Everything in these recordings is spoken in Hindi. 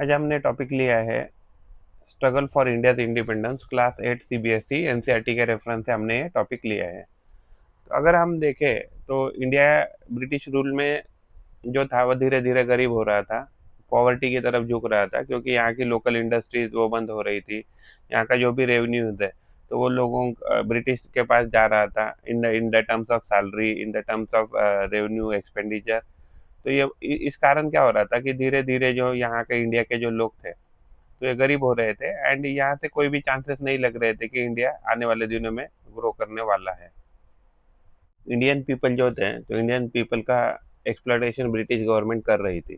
आज हमने टॉपिक लिया है struggle for India independence class 8 CBSE NCERT के रेफरेंस से हमने ये टॉपिक लिया है। तो अगर हम देखें तो इंडिया ब्रिटिश रूल में जो था वो धीरे धीरे गरीब हो रहा था, पॉवर्टी की तरफ झुक रहा था, क्योंकि यहाँ की लोकल इंडस्ट्रीज वो बंद हो रही थी। यहाँ का जो भी रेवेन्यूज है तो वो लोगों ब्रिटिश के पास जा रहा था in the terms of salary, in the terms of revenue expenditure. तो ये इस कारण क्या हो रहा था कि धीरे धीरे जो यहाँ के इंडिया के जो लोग थे तो ये गरीब हो रहे थे, एंड यहाँ से कोई भी चांसेस नहीं लग रहे थे कि इंडिया आने वाले दिनों में ग्रो करने वाला है। इंडियन पीपल जो थे तो इंडियन पीपल का एक्सप्लॉयटेशन ब्रिटिश गवर्नमेंट कर रही थी।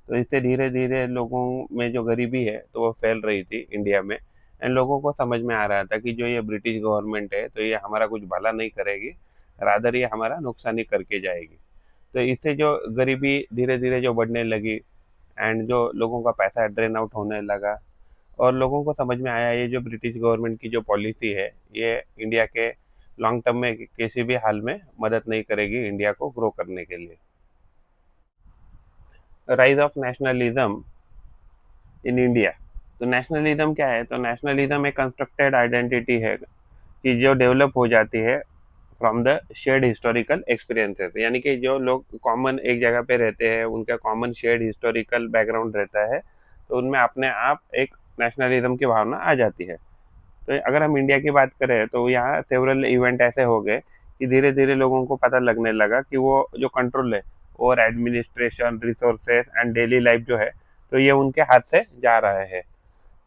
तो इससे धीरे धीरे लोगों में जो गरीबी है तो वो फैल रही थी इंडिया में। एंड लोगों को समझ में आ रहा था कि जो ये ब्रिटिश गवर्नमेंट है तो ये हमारा कुछ भला नहीं करेगी, रादर ये हमारा नुकसान ही करके जाएगी। तो इससे जो गरीबी धीरे धीरे जो बढ़ने लगी, एंड जो लोगों का पैसा ड्रेन आउट होने लगा, और लोगों को समझ में आया ये जो ब्रिटिश गवर्नमेंट की जो पॉलिसी है ये इंडिया के लॉन्ग टर्म में किसी भी हाल में मदद नहीं करेगी इंडिया को ग्रो करने के लिए। Rise of nationalism in India. तो नेशनलिज्म क्या है? तो नेशनलिज्म एक कंस्ट्रक्टेड आइडेंटिटी है कि जो डेवलप हो जाती है from the shared historical experiences, यानी कि जो लोग कॉमन एक जगह पे रहते हैं उनका कॉमन शेयर्ड हिस्टोरिकल बैकग्राउंड रहता है, तो उनमें अपने आप एक नेशनलिज्म की भावना आ जाती है। तो अगर हम इंडिया की बात करें तो यहाँ सेवरल इवेंट ऐसे हो गए कि धीरे धीरे लोगों को पता लगने लगा कि वो जो कंट्रोल है और administration, resources and daily life जो है तो ये उनके हाथ से जा रहा है।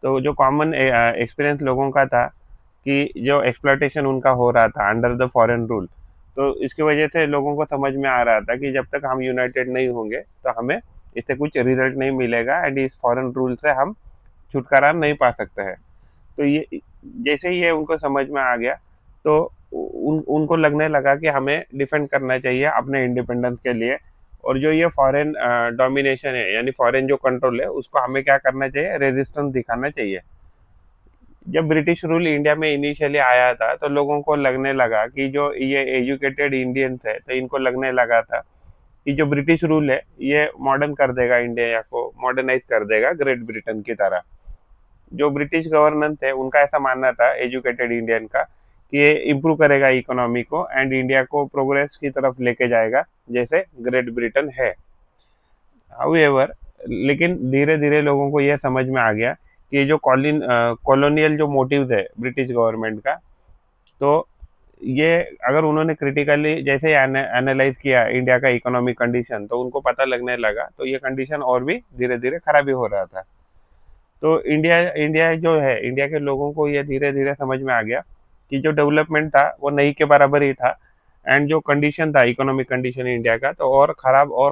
तो जो कॉमन एक्सपीरियंस लोगों का था कि जो एक्सप्लॉयटेशन उनका हो रहा था अंडर द फॉरेन रूल, तो इसकी वजह से लोगों को समझ में आ रहा था कि जब तक हम यूनाइटेड नहीं होंगे तो हमें इससे कुछ रिजल्ट नहीं मिलेगा, एंड इस फॉरेन रूल से हम छुटकारा नहीं पा सकते हैं। तो ये जैसे ही ये उनको समझ में आ गया तो उनको लगने लगा कि हमें डिफेंड करना चाहिए अपने इंडिपेंडेंस के लिए, और जो ये फॉरेन डोमिनेशन है यानी फॉरेन जो कंट्रोल है उसको हमें क्या करना चाहिए, रेजिस्टेंस दिखाना चाहिए। जब ब्रिटिश रूल इंडिया में इनिशियली आया था तो लोगों को लगने लगा कि जो ये एजुकेटेड इंडियंस है तो इनको लगने लगा था कि जो ब्रिटिश रूल है ये मॉडर्न कर देगा, इंडिया को मॉडर्नाइज कर देगा ग्रेट ब्रिटेन की तरह। जो ब्रिटिश गवर्नेंस है उनका ऐसा मानना था एजुकेटेड इंडियन का कि ये इम्प्रूव करेगा इकोनॉमी को एंड इंडिया को प्रोग्रेस की तरफ लेके जाएगा जैसे ग्रेट ब्रिटेन है। हाउएवर, लेकिन धीरे धीरे लोगों को यह समझ में आ गया कि ये जो कॉलोनियल जो मोटिव्स है ब्रिटिश गवर्नमेंट का, तो ये अगर उन्होंने क्रिटिकली जैसे एनालाइज किया इंडिया का इकोनॉमिक कंडीशन तो उनको पता लगने लगा तो ये कंडीशन और भी धीरे धीरे खराबी हो रहा था। तो इंडिया इंडिया जो है इंडिया के लोगों को ये धीरे धीरे समझ में आ गया कि जो डेवलपमेंट था वो नहीं के बराबर ही था, एंड जो कंडीशन था इकोनॉमिक कंडीशन इंडिया का तो और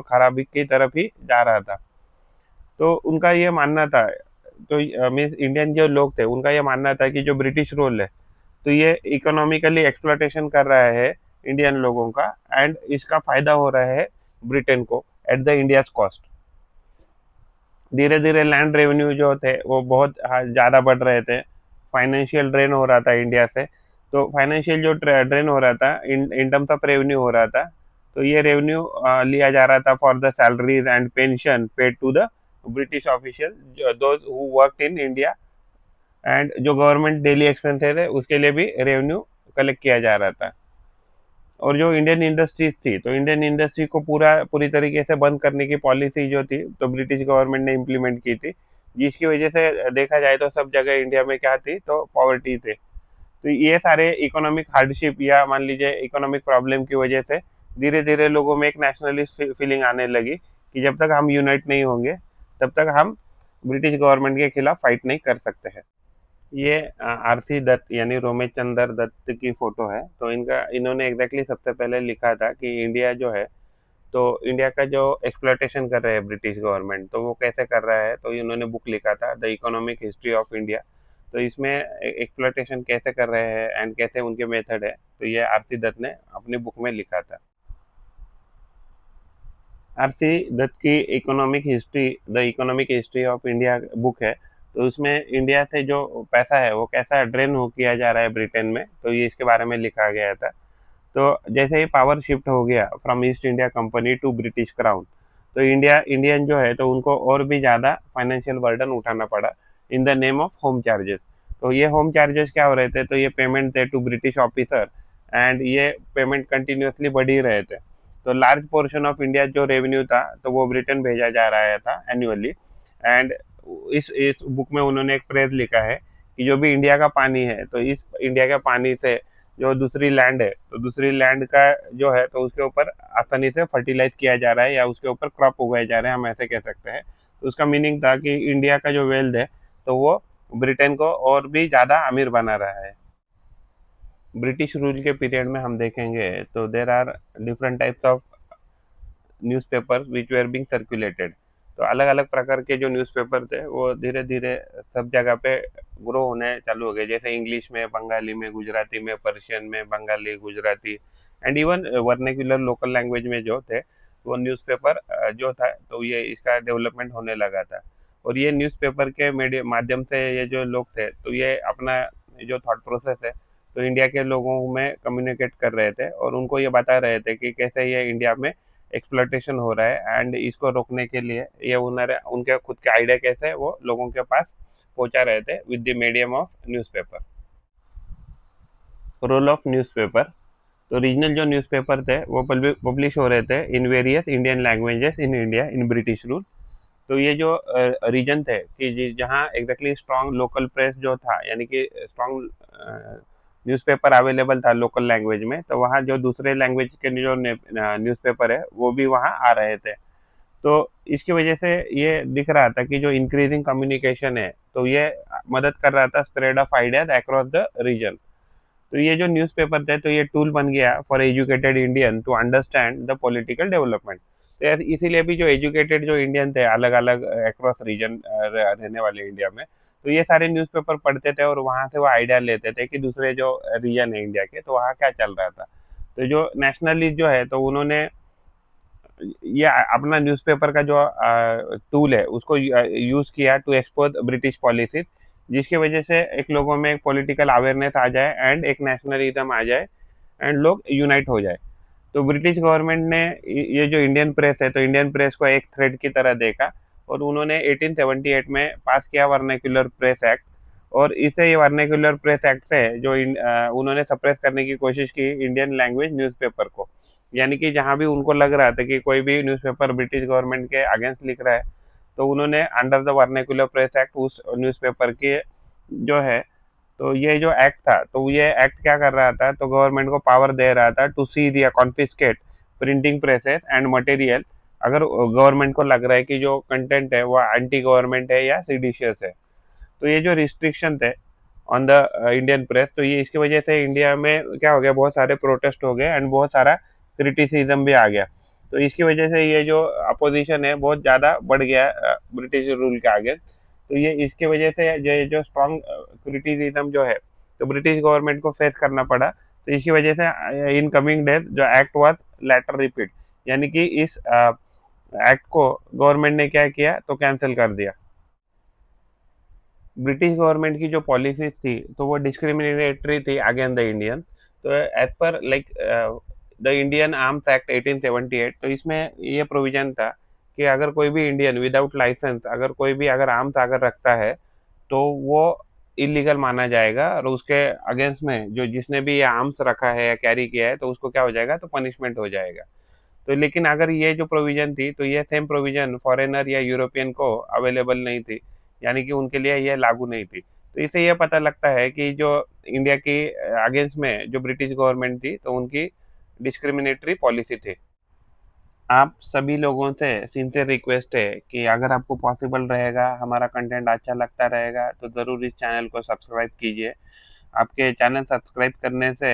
खराबी की तरफ ही जा रहा था। तो उनका ये मानना था, तो मीन्स इंडियन जो लोग थे उनका ये मानना था कि जो ब्रिटिश रूल है तो ये इकोनॉमिकली एक्सप्लॉयटेशन कर रहा है इंडियन लोगों का, एंड इसका फायदा हो रहा है ब्रिटेन को एट द इंडियाज कॉस्ट। धीरे धीरे लैंड रेवेन्यू जो थे वो बहुत ज़्यादा बढ़ रहे थे, फाइनेंशियल ड्रेन हो रहा था इंडिया से। तो फाइनेंशियल जो ड्रेन हो रहा था इन टर्म्स ऑफ रेवेन्यू हो रहा था, तो ये रेवेन्यू लिया जा रहा था for the salaries and pension paid to the British official those who work in India, and जो गवर्नमेंट डेली एक्सपेंसेस है उसके लिए भी रेवेन्यू कलेक्ट किया जा रहा था। और जो इंडियन इंडस्ट्रीज थी तो इंडियन इंडस्ट्री को पूरी तरीके से बंद करने की पॉलिसी जो थी तो ब्रिटिश गवर्नमेंट ने इम्प्लीमेंट की थी, जिसकी वजह से देखा जाए तो सब जगह इंडिया में क्या थी, तो पॉवर्टी थे। तो ये सारे इकोनॉमिक हार्डशिप या मान लीजिए इकोनॉमिक प्रॉब्लम की वजह से धीरे धीरे लोगों में एक नेशनलिस्ट फीलिंग आने लगी कि जब तक हम यूनाइट नहीं होंगे तब तक हम ब्रिटिश गवर्नमेंट के खिलाफ फाइट नहीं कर सकते हैं। ये आरसी दत्त यानी रोमेश चंद्र दत्त की फोटो है। तो इन्होंने एग्जैक्टली सबसे पहले लिखा था कि इंडिया जो है तो इंडिया का जो एक्सप्लॉयटेशन कर रहे हैं ब्रिटिश गवर्नमेंट तो वो कैसे कर रहा है, तो इन्होंने बुक लिखा था the economic history of India. तो इसमें एक्सप्लॉयटेशन कैसे कर रहे हैं एंड कैसे उनके मेथड है, तो ये आरसी दत्त ने अपनी बुक में लिखा था। आरसी दत्त की economic history of India book है। तो उसमें इंडिया से जो पैसा है वो कैसा ड्रेन हो किया जा रहा है ब्रिटेन में, तो ये इसके बारे में लिखा गया था। तो जैसे ही पावर शिफ्ट हो गया from East India Company to British crown, तो इंडियन जो है तो उनको और भी ज़्यादा फाइनेंशियल बर्डन उठाना पड़ा in the name of home charges. तो ये होम चार्जेस क्या हो रहे थे, तो ये पेमेंट थे टू ब्रिटिश ऑफिसर, एंड ये पेमेंट कंटिन्यूसली बढ़ ही रहे थे। तो लार्ज पोर्शन ऑफ इंडिया जो रेवेन्यू था तो वो ब्रिटेन भेजा जा रहा था एनुअली। एंड इस बुक में उन्होंने एक प्रेज लिखा है कि जो भी इंडिया का पानी है, तो इस इंडिया के पानी से जो दूसरी लैंड है, तो दूसरी लैंड का जो है तो उसके ऊपर आसानी से फर्टिलाइज किया जा रहा है या उसके ऊपर क्रॉप उगाए जा रहे हैं, हम ऐसे कह सकते हैं। तो उसका मीनिंग था कि इंडिया का जो वेल्थ है तो वो ब्रिटेन को और भी ज़्यादा अमीर बना रहा है। ब्रिटिश रूल के पीरियड में हम देखेंगे तो there are different types of newspaper which were being circulated. तो अलग अलग प्रकार के जो न्यूज़पेपर थे वो धीरे धीरे सब जगह पे ग्रो होने चालू हो गए, जैसे इंग्लिश में, बंगाली में, गुजराती में, पर्शियन में, Bengali, Gujarati, and even vernacular local language में जो थे वो न्यूज़पेपर जो था तो ये इसका डेवलपमेंट होने लगा था। और ये न्यूज़पेपर के मीडिया माध्यम से ये जो लोग थे तो ये अपना जो थॉट प्रोसेस है तो इंडिया के लोगों में कम्युनिकेट कर रहे थे और उनको ये बता रहे थे कि कैसे ये इंडिया में एक्सप्लॉयटेशन हो रहा है, एंड इसको रोकने के लिए ये उन्होंने उनके खुद के आइडिया कैसे वो लोगों के पास पहुंचा रहे थे with the medium of newspaper. Role of newspaper. तो रीजनल जो न्यूज़पेपर थे वो पब्लिश हो रहे थे in various Indian languages in India in British rule. तो ये जो रीजन थे कि जहाँ एग्जैक्टली स्ट्रॉन्ग लोकल प्रेस जो था, यानी कि स्ट्रॉन्ग न्यूज़पेपर अवेलेबल था लोकल लैंग्वेज में, तो वहाँ जो दूसरे लैंग्वेज के जो न्यूज़पेपर है वो भी वहाँ आ रहे थे। तो इसकी वजह से ये दिख रहा था कि जो इंक्रीजिंग कम्युनिकेशन है तो ये मदद कर रहा था spread of ideas across the region. तो ये जो न्यूज़पेपर थे तो ये टूल बन गया for educated Indian to understand the political development. तो इसीलिए भी जो एजुकेटेड जो इंडियन थे अलग अलग अक्रॉस रीजन रहने वाले इंडिया में, तो ये सारे न्यूज़पेपर पढ़ते थे और वहाँ से वो आइडिया लेते थे कि दूसरे जो रीजन है इंडिया के तो वहाँ क्या चल रहा था। तो जो नेशनलिस्ट जो है तो उन्होंने ये अपना न्यूज़पेपर का जो टूल है उसको यूज़ किया टू एक्सपोज ब्रिटिश पॉलिसीज, जिसकी वजह से एक लोगों में एक पॉलिटिकल अवेयरनेस आ जाए एंड एक नेशनलिज्म आ जाए एंड लोग यूनाइट हो जाए। तो ब्रिटिश गवर्नमेंट ने ये जो इंडियन प्रेस है तो इंडियन प्रेस को एक थ्रेड की तरह देखा और उन्होंने 1878 में पास किया वर्नेक्युलर प्रेस एक्ट। और इससे ये वर्नेक्युलर प्रेस एक्ट से जो उन्होंने सप्रेस करने की कोशिश की इंडियन लैंग्वेज न्यूज़पेपर को, यानी कि जहाँ भी उनको लग रहा था कि कोई भी न्यूज़पेपर ब्रिटिश गवर्नमेंट के अगेंस्ट लिख रहा है तो उन्होंने under the vernacular press act उस न्यूज़पेपर के जो है तो ये जो एक्ट था तो ये एक्ट क्या कर रहा था, तो गवर्नमेंट को पावर दे रहा था टू सीज या confiscate printing presses and material अगर गवर्नमेंट को लग रहा है कि जो कंटेंट है वो एंटी गवर्नमेंट है या सीडिशियस है। तो ये जो रिस्ट्रिक्शन थे ऑन द इंडियन प्रेस, तो ये इसकी वजह से इंडिया में क्या हो गया, बहुत सारे प्रोटेस्ट हो गए एंड बहुत सारा क्रिटिसिज्म भी आ गया। तो इसकी वजह से ये जो अपोजिशन है बहुत ज़्यादा बढ़ गया ब्रिटिश रूल के आगे। तो ये इसकी वजह से जो स्ट्रॉन्ग क्रिटिसिज्म जो है तो ब्रिटिश गवर्नमेंट को फेस करना पड़ा। तो इसकी वजह से इन कमिंग डेज जो एक्ट वाज लेटर रिपीट, यानी कि इस एक्ट को गवर्नमेंट ने क्या किया तो कैंसिल कर दिया। ब्रिटिश गवर्नमेंट की जो पॉलिसीज थी तो वो डिस्क्रिमिनेटरी थी अगेंस्ट द इंडियन। तो as per like the Indian Arms Act 1878, तो इसमें ये प्रोविजन था कि अगर कोई भी इंडियन विदाउट लाइसेंस अगर कोई भी अगर आर्म्स अगर रखता है तो वो इलीगल माना जाएगा और उसके अगेंस्ट में जो जिसने भी ये आर्म्स रखा है या कैरी किया है तो उसको क्या हो जाएगा तो पनिशमेंट हो जाएगा। तो लेकिन अगर ये जो प्रोविजन थी तो ये सेम प्रोविजन फॉरेनर या यूरोपियन को अवेलेबल नहीं थी, यानी कि उनके लिए ये लागू नहीं थी। तो इससे ये पता लगता है कि जो इंडिया की अगेंस्ट में जो ब्रिटिश गवर्नमेंट थी तो उनकी डिस्क्रिमिनेटरी पॉलिसी थी। आप सभी लोगों से सिंसियर रिक्वेस्ट है कि अगर आपको पॉसिबल रहेगा, हमारा कंटेंट अच्छा लगता रहेगा तो ज़रूर इस चैनल को सब्सक्राइब कीजिए। आपके चैनल सब्सक्राइब करने से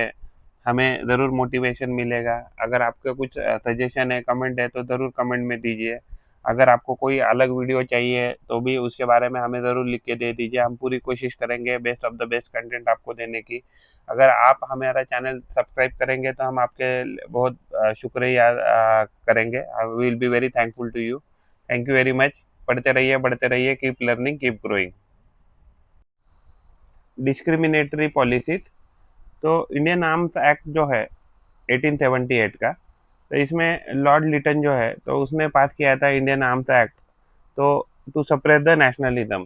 हमें ज़रूर मोटिवेशन मिलेगा। अगर आपका कुछ सजेशन है, कमेंट है तो ज़रूर कमेंट में दीजिए। अगर आपको कोई अलग वीडियो चाहिए तो भी उसके बारे में हमें ज़रूर लिख के दे दीजिए। हम पूरी कोशिश करेंगे best of the best content आपको देने की। अगर आप हमारा चैनल सब्सक्राइब करेंगे तो हम आपके बहुत शुक्रिया करेंगे। We will be very thankful to you. Thank you very much. पढ़ते रहिए, बढ़ते रहिए, keep learning, keep growing. Discriminatory policies. तो इंडियन आर्म्स एक्ट जो है 1878 का, तो इसमें लॉर्ड लिटन जो है तो उसने पास किया था इंडियन आर्म्स एक्ट, तो टू सप्रेस द नेशनलिज्म।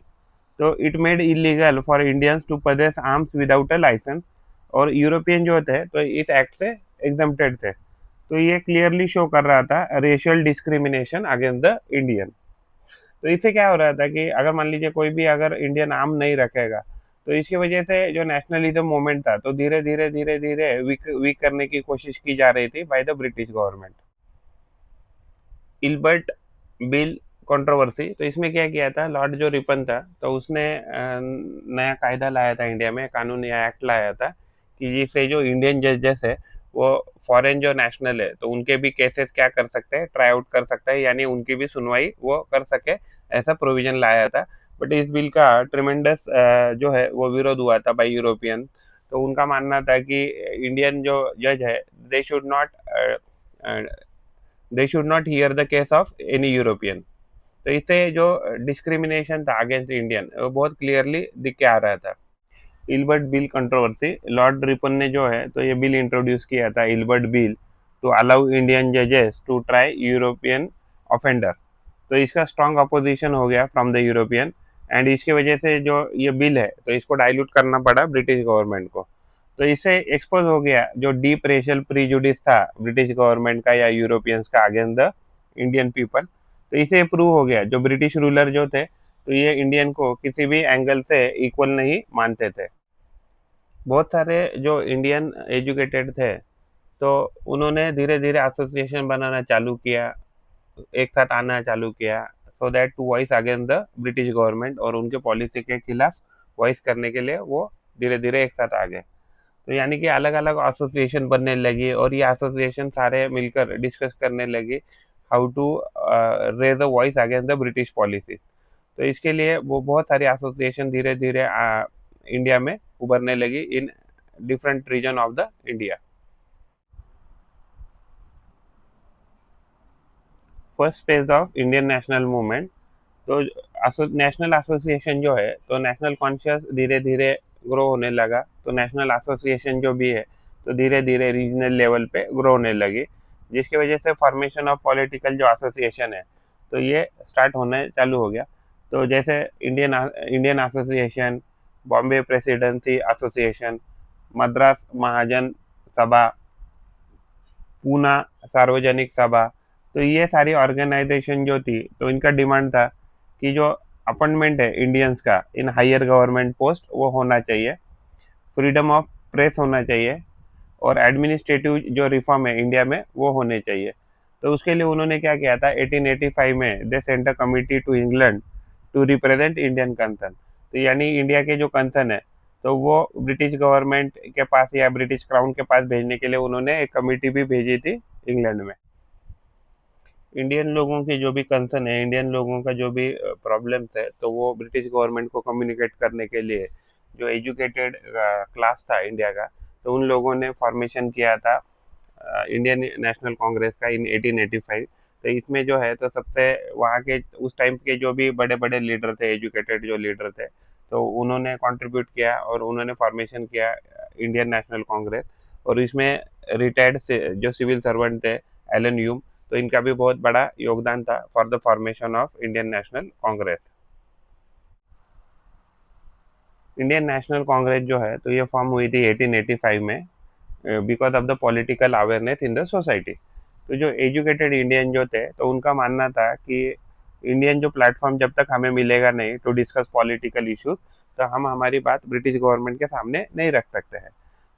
तो it made illegal for Indians to possess arms without a license, और यूरोपियन जो थे तो इस एक्ट से एग्जम्प्टेड थे। तो ये क्लियरली शो कर रहा था racial discrimination against the Indian. तो इससे क्या हो रहा था कि अगर मान लीजिए कोई भी अगर इंडियन आर्म नहीं रखेगा, तो इसकी वजह से जो नेशनलिज्म मूवमेंट था तो धीरे धीरे वीक वीक करने की कोशिश की जा रही थी by the British government. Ilbert bill controversy, तो इसमें क्या किया था, लॉर्ड जो रिपन था तो उसने नया कायदा लाया था इंडिया में, कानून या एक्ट लाया था कि जिससे जो इंडियन जजेस है वो फॉरेन जो नेशनल है तो उनके भी केसेस क्या कर सकते हैं, ट्राई आउट कर सकते हैं, यानी उनकी भी सुनवाई वो कर सके, ऐसा प्रोविजन लाया था। बट इस बिल का ट्रिमेंडस जो है वो विरोध हुआ था बाई यूरोपियन। तो उनका मानना था कि इंडियन जो जज है they should not they should not here the case of any European. तो इससे जो डिस्क्रिमिनेशन था अगेंस्ट इंडियन वो बहुत क्लियरली दिख के आ रहा था। Ilbert bill controversy, Lord Ripon ने जो है तो ये बिल इंट्रोड्यूस किया था, Ilbert bill, to allow Indian जजेस टू ट्राई यूरोपियन ऑफेंडर। तो इसका स्ट्रॉन्ग अपोजिशन हो गया फ्रॉम द यूरोपियन, एंड इसकी वजह से जो ये बिल है तो इसको डाइल्यूट करना पड़ा ब्रिटिश गवर्नमेंट को। तो इससे एक्सपोज हो गया जो डीप रेशियल प्रीजुडिस था ब्रिटिश गवर्नमेंट का या यूरोपियंस का अगेंस्ट द इंडियन पीपल। तो इसे प्रूव हो गया जो ब्रिटिश रूलर जो थे तो ये इंडियन को किसी भी एंगल से इक्वल नहीं मानते थे। बहुत सारे जो इंडियन एजुकेटेड थे तो उन्होंने धीरे धीरे एसोसिएशन बनाना चालू किया, एक साथ आना चालू किया, so that to voice against the British government, और उनके पॉलिसी के खिलाफ वॉइस करने के लिए वो धीरे धीरे एक साथ आ गए। तो यानी कि अलग अलग एसोसिएशन बनने लगी और ये एसोसिएशन सारे मिलकर डिस्कस करने लगी how to raise the voice against the British policy. तो इसके लिए वो बहुत सारी एसोसिएशन धीरे धीरे इंडिया में उभरने लगी in different region of the India. First phase of Indian national movement, तो नेशनल एसोसिएशन जो है तो नेशनल कॉन्शियस धीरे धीरे ग्रो होने लगा। तो नेशनल एसोसिएशन जो भी है तो धीरे धीरे रीजनल लेवल पे ग्रो होने लगी, जिसकी वजह से फॉर्मेशन ऑफ पॉलिटिकल जो एसोसिएशन है तो ये स्टार्ट होने चालू हो गया। तो जैसे Indian Indian association, Bombay presidency association, Madras Mahajan Sabha, Poona सार्वजनिक सभा, तो ये सारी ऑर्गेनाइजेशन जो थी तो इनका डिमांड था कि जो अपॉइंटमेंट है इंडियंस का इन हायर गवर्नमेंट पोस्ट वो होना चाहिए, फ्रीडम ऑफ प्रेस होना चाहिए, और एडमिनिस्ट्रेटिव जो रिफॉर्म है इंडिया में वो होने चाहिए। तो उसके लिए उन्होंने क्या किया था, 1885 में they sent a committee to England to represent Indian concern. तो यानी इंडिया के जो कंसर्न है तो वो ब्रिटिश गवर्नमेंट के पास या ब्रिटिश क्राउन के पास भेजने के लिए उन्होंने एक कमिटी भी भेजी थी इंग्लैंड में। इंडियन लोगों की जो भी कंसर्न है, इंडियन लोगों का जो भी प्रॉब्लम्स है तो वो ब्रिटिश गवर्नमेंट को कम्युनिकेट करने के लिए जो एजुकेटेड क्लास था इंडिया का तो उन लोगों ने फॉर्मेशन किया था इंडियन नेशनल कांग्रेस का इन 1885। तो इसमें जो है तो सबसे वहाँ के उस टाइम के जो भी बड़े बड़े लीडर थे, एजुकेटेड जो लीडर थे, तो उन्होंने कंट्रीब्यूट किया और उन्होंने फॉर्मेशन किया इंडियन नेशनल कांग्रेस। और इसमें रिटायर्ड से जो सिविल सर्वेंट थे एलन ह्यूम, तो इनका भी बहुत बड़ा योगदान था for the formation of Indian national Congress. Indian national Congress जो है तो ये फॉर्म हुई थी 1885 में because of the political awareness in the society. तो जो एजुकेटेड इंडियन जो थे तो उनका मानना था कि इंडियन जो प्लेटफॉर्म जब तक हमें मिलेगा नहीं टू डिस्कस पॉलिटिकल इश्यूज तो हम हमारी बात ब्रिटिश गवर्नमेंट के सामने नहीं रख सकते हैं।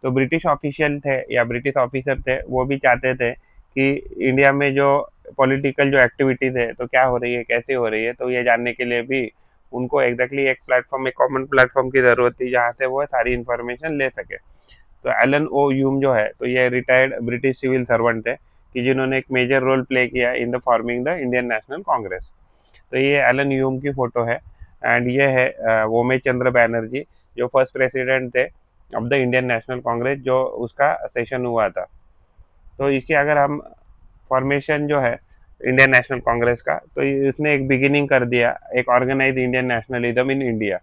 तो ब्रिटिश ऑफिशियल थे या ब्रिटिश ऑफिसर थे वो भी चाहते थे कि इंडिया में जो पॉलिटिकल जो एक्टिविटीज़ है तो क्या हो रही है, कैसे हो रही है, तो ये जानने के लिए भी उनको एग्जैक्टली एक प्लेटफॉर्म, एक कॉमन प्लेटफॉर्म की ज़रूरत थी जहाँ से वो सारी इन्फॉर्मेशन ले सके। तो एलन ओ ह्यूम जो है तो ये रिटायर्ड ब्रिटिश सिविल सर्वेंट थे कि जिन्होंने एक मेजर रोल प्ले किया in the forming the Indian national Congress. तो ये एलन ह्यूम की फ़ोटो है, एंड ये है ओमे चंद्र बैनर्जी जो फर्स्ट प्रेसिडेंट थे of the Indian national Congress जो उसका सेशन हुआ था। तो इसकी अगर हम फॉर्मेशन जो है इंडियन नेशनल कांग्रेस का तो इसने एक बिगिनिंग कर दिया एक organise Indian nationalism in India.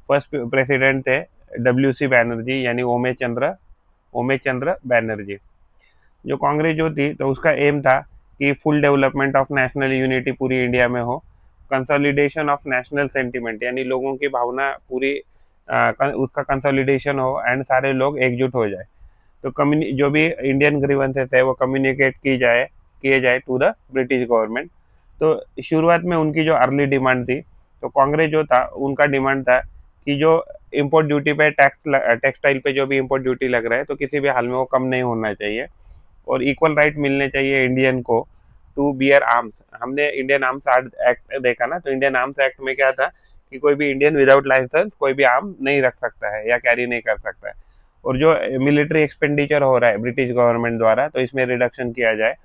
First president थे WC बैनर्जी यानी ओमे चंद्र बैनर्जी। जो कांग्रेस जो थी तो उसका एम था कि full development of national unity पूरी इंडिया में हो, कंसोलिडेशन ऑफ नेशनल सेंटिमेंट यानी लोगों की भावना पूरी उसका कंसोलिडेशन हो एंड सारे लोग एकजुट हो जाए। तो कम्युनि जो भी इंडियन ग्रीवेंसेस है वो कम्युनिकेट की जाए किए जाए टू द ब्रिटिश गवर्नमेंट। तो शुरुआत में उनकी जो अर्ली डिमांड थी, तो कांग्रेस जो था उनका डिमांड था कि जो इम्पोर्ट ड्यूटी पे टेक्सटाइल पे जो भी इम्पोर्ट ड्यूटी लग रहा है तो किसी भी हाल में वो कम नहीं होना चाहिए, और इक्वल राइट मिलने चाहिए इंडियन को टू बियर आर्म्स। हमने इंडियन आर्म्स एक्ट देखा ना, तो इंडियन आर्म्स एक्ट में क्या था कि कोई भी इंडियन विदाउट लाइसेंस कोई भी आर्म नहीं रख सकता है या कैरी नहीं कर सकता है। और जो मिलिट्री एक्सपेंडिचर हो रहा है ब्रिटिश गवर्नमेंट द्वारा तो इसमें रिडक्शन किया जाए,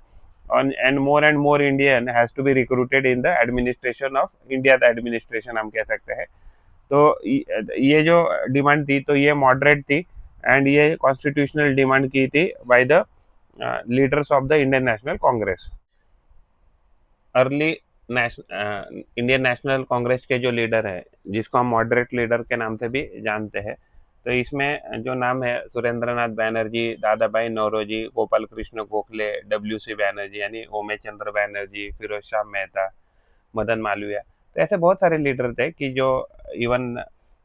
and more Indian has to be recruited in the administration of India, the administration हम कह सकते हैं। तो ये जो डिमांड थी तो ये मॉडरेट थी, एंड ये कॉन्स्टिट्यूशनल डिमांड की थी by the leaders of the Indian national Congress. Early Indian national Congress के जो लीडर है, जिसको हम मॉडरेट लीडर के नाम से भी जानते हैं, तो इसमें जो नाम है सुरेंद्रनाथ बैनर्जी, दादा भाई नौरोजी, गोपाल कृष्ण गोखले, डब्ल्यू सी बैनर्जी यानी ओमे चंद्र बैनर्जी, फिरोज शाह मेहता, मदन मालवीय। तो ऐसे बहुत सारे लीडर थे कि जो इवन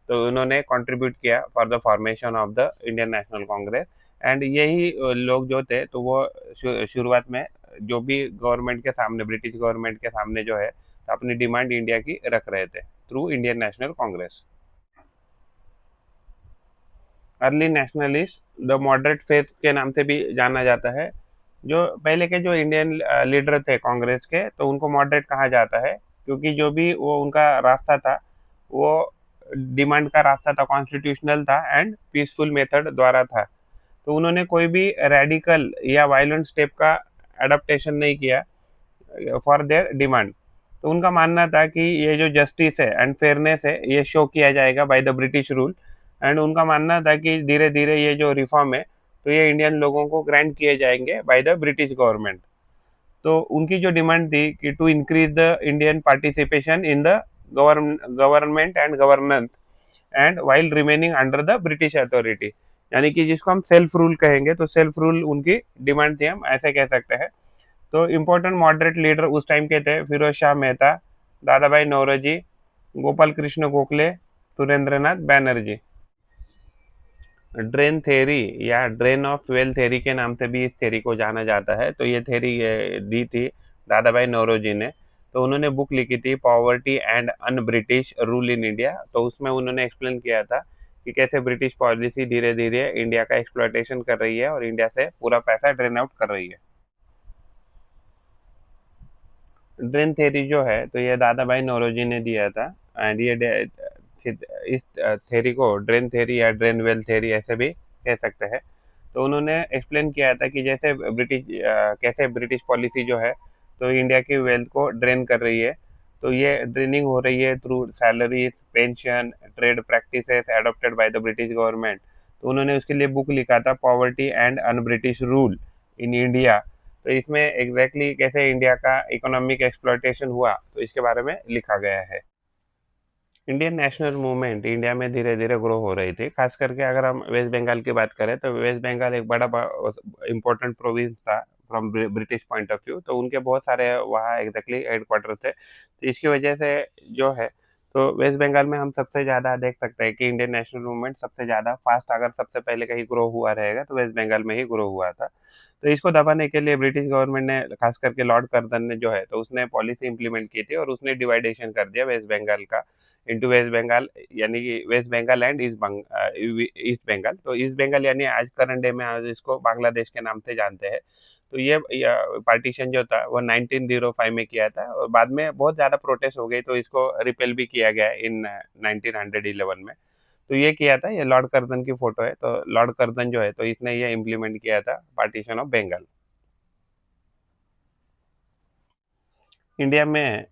तो उन्होंने कंट्रीब्यूट किया for the formation of the Indian national Congress. And यही लोग जो थे तो वो शुरुआत में जो भी गवर्नमेंट के सामने, ब्रिटिश गवर्नमेंट के सामने जो है तो अपनी डिमांड इंडिया की रख रहे थे through Indian national Congress. Early nationalist the moderate faith के नाम से भी जाना जाता है। जो पहले के जो इंडियन लीडर थे कांग्रेस के तो उनको मॉडरेट कहा जाता है, क्योंकि जो भी वो उनका रास्ता था वो डिमांड का रास्ता था, कॉन्स्टिट्यूशनल था एंड पीसफुल मेथड द्वारा था। तो उन्होंने कोई भी रेडिकल या वायलेंट स्टेप का एडप्टेशन नहीं किया फॉर देयर डिमांड। तो उनका मानना था कि ये जो जस्टिस है एंड फेयरनेस है ये शो किया जाएगा bye the British rule. And उनका मानना था कि धीरे धीरे ये जो रिफॉर्म है तो ये इंडियन लोगों को ग्रांट किए जाएंगे बाय द ब्रिटिश गवर्नमेंट। तो उनकी जो डिमांड थी कि to increase the Indian participation in the government and governance and while remaining under the British authority, यानी कि जिसको हम सेल्फ रूल कहेंगे, तो सेल्फ रूल उनकी डिमांड थी, हम ऐसे कह सकते हैं। तो इम्पोर्टेंट मॉडरेट लीडर उस टाइम के थे फिरोज शाह मेहता, दादा भाई नौरोजी, गोपाल कृष्ण गोखले, सुरेंद्रनाथ बैनर्जी। ड्रेन थ्योरी या ड्रेन ऑफ वेल्थ थ्योरी के नाम से भी इस थ्योरी को जाना जाता है। तो ये थ्योरी दी थी दादा भाई नौरोजी ने। तो उन्होंने बुक लिखी थी poverty and un British rule in India. तो उसमें उन्होंने एक्सप्लेन किया था कि कैसे ब्रिटिश पॉलिसी धीरे धीरे इंडिया का एक्सप्लॉयटेशन कर रही है और इंडिया से पूरा पैसा ड्रेन आउट कर रही है। ड्रेन थ्योरी जो है तो ये दादा भाई नौरोजी ने दिया था। एंड ये इस थ्योरी को ड्रेन थ्योरी या ड्रेन वेल थ्योरी ऐसे भी कह सकते हैं। तो उन्होंने एक्सप्लेन किया था कि जैसे कैसे ब्रिटिश पॉलिसी जो है तो इंडिया की वेल्थ को ड्रेन कर रही है। तो ये ड्रेनिंग हो रही है through salaries, pension, trade practices adopted by the British government. तो उन्होंने उसके लिए बुक लिखा था poverty and un British rule in India. तो इसमें एग्जैक्टली exactly कैसे इंडिया का इकोनॉमिक एक्सप्लॉयटेशन हुआ तो इसके बारे में लिखा गया है। इंडियन नेशनल मूवमेंट इंडिया में धीरे धीरे ग्रो हो रही थी, खास करके अगर हम वेस्ट बंगाल की बात करें तो वेस्ट बंगाल एक बड़ा इम्पोर्टेंट प्रोविंस था from British point of view. तो उनके बहुत सारे वहाँ एग्जैक्टली हेडक्वार्टर थे, तो इसकी वजह से जो है तो वेस्ट बंगाल में हम सबसे ज़्यादा देख सकते हैं कि इंडियन नेशनल मूवमेंट सबसे ज़्यादा फास्ट अगर सबसे पहले कहीं ग्रो हुआ रहेगा तो वेस्ट बंगाल में ही ग्रो हुआ था। तो इसको दबाने के लिए ब्रिटिश गवर्नमेंट ने, खास करके लॉर्ड कर्जन ने जो है तो उसने पॉलिसी इंप्लीमेंट की थी और उसने डिवाइडेशन कर दिया वेस्ट बंगाल का इंटू वेस्ट बंगाल, यानी कि West Bengal and East Bengal. तो ईस्ट बंगाल यानी आज करंट डे में आज इसको बांग्लादेश के नाम से जानते हैं। तो ये पार्टीशन जो था वो 1905 में किया था और बाद में बहुत ज़्यादा प्रोटेस्ट हो गई तो इसको रिपेल भी किया गया इन 1911 में। तो ये किया था, ये लॉर्ड कर्जन की फोटो है। तो लॉर्ड कर्जन जो है तो इसने ये इम्प्लीमेंट किया था पार्टीशन ऑफ बंगाल। इंडिया में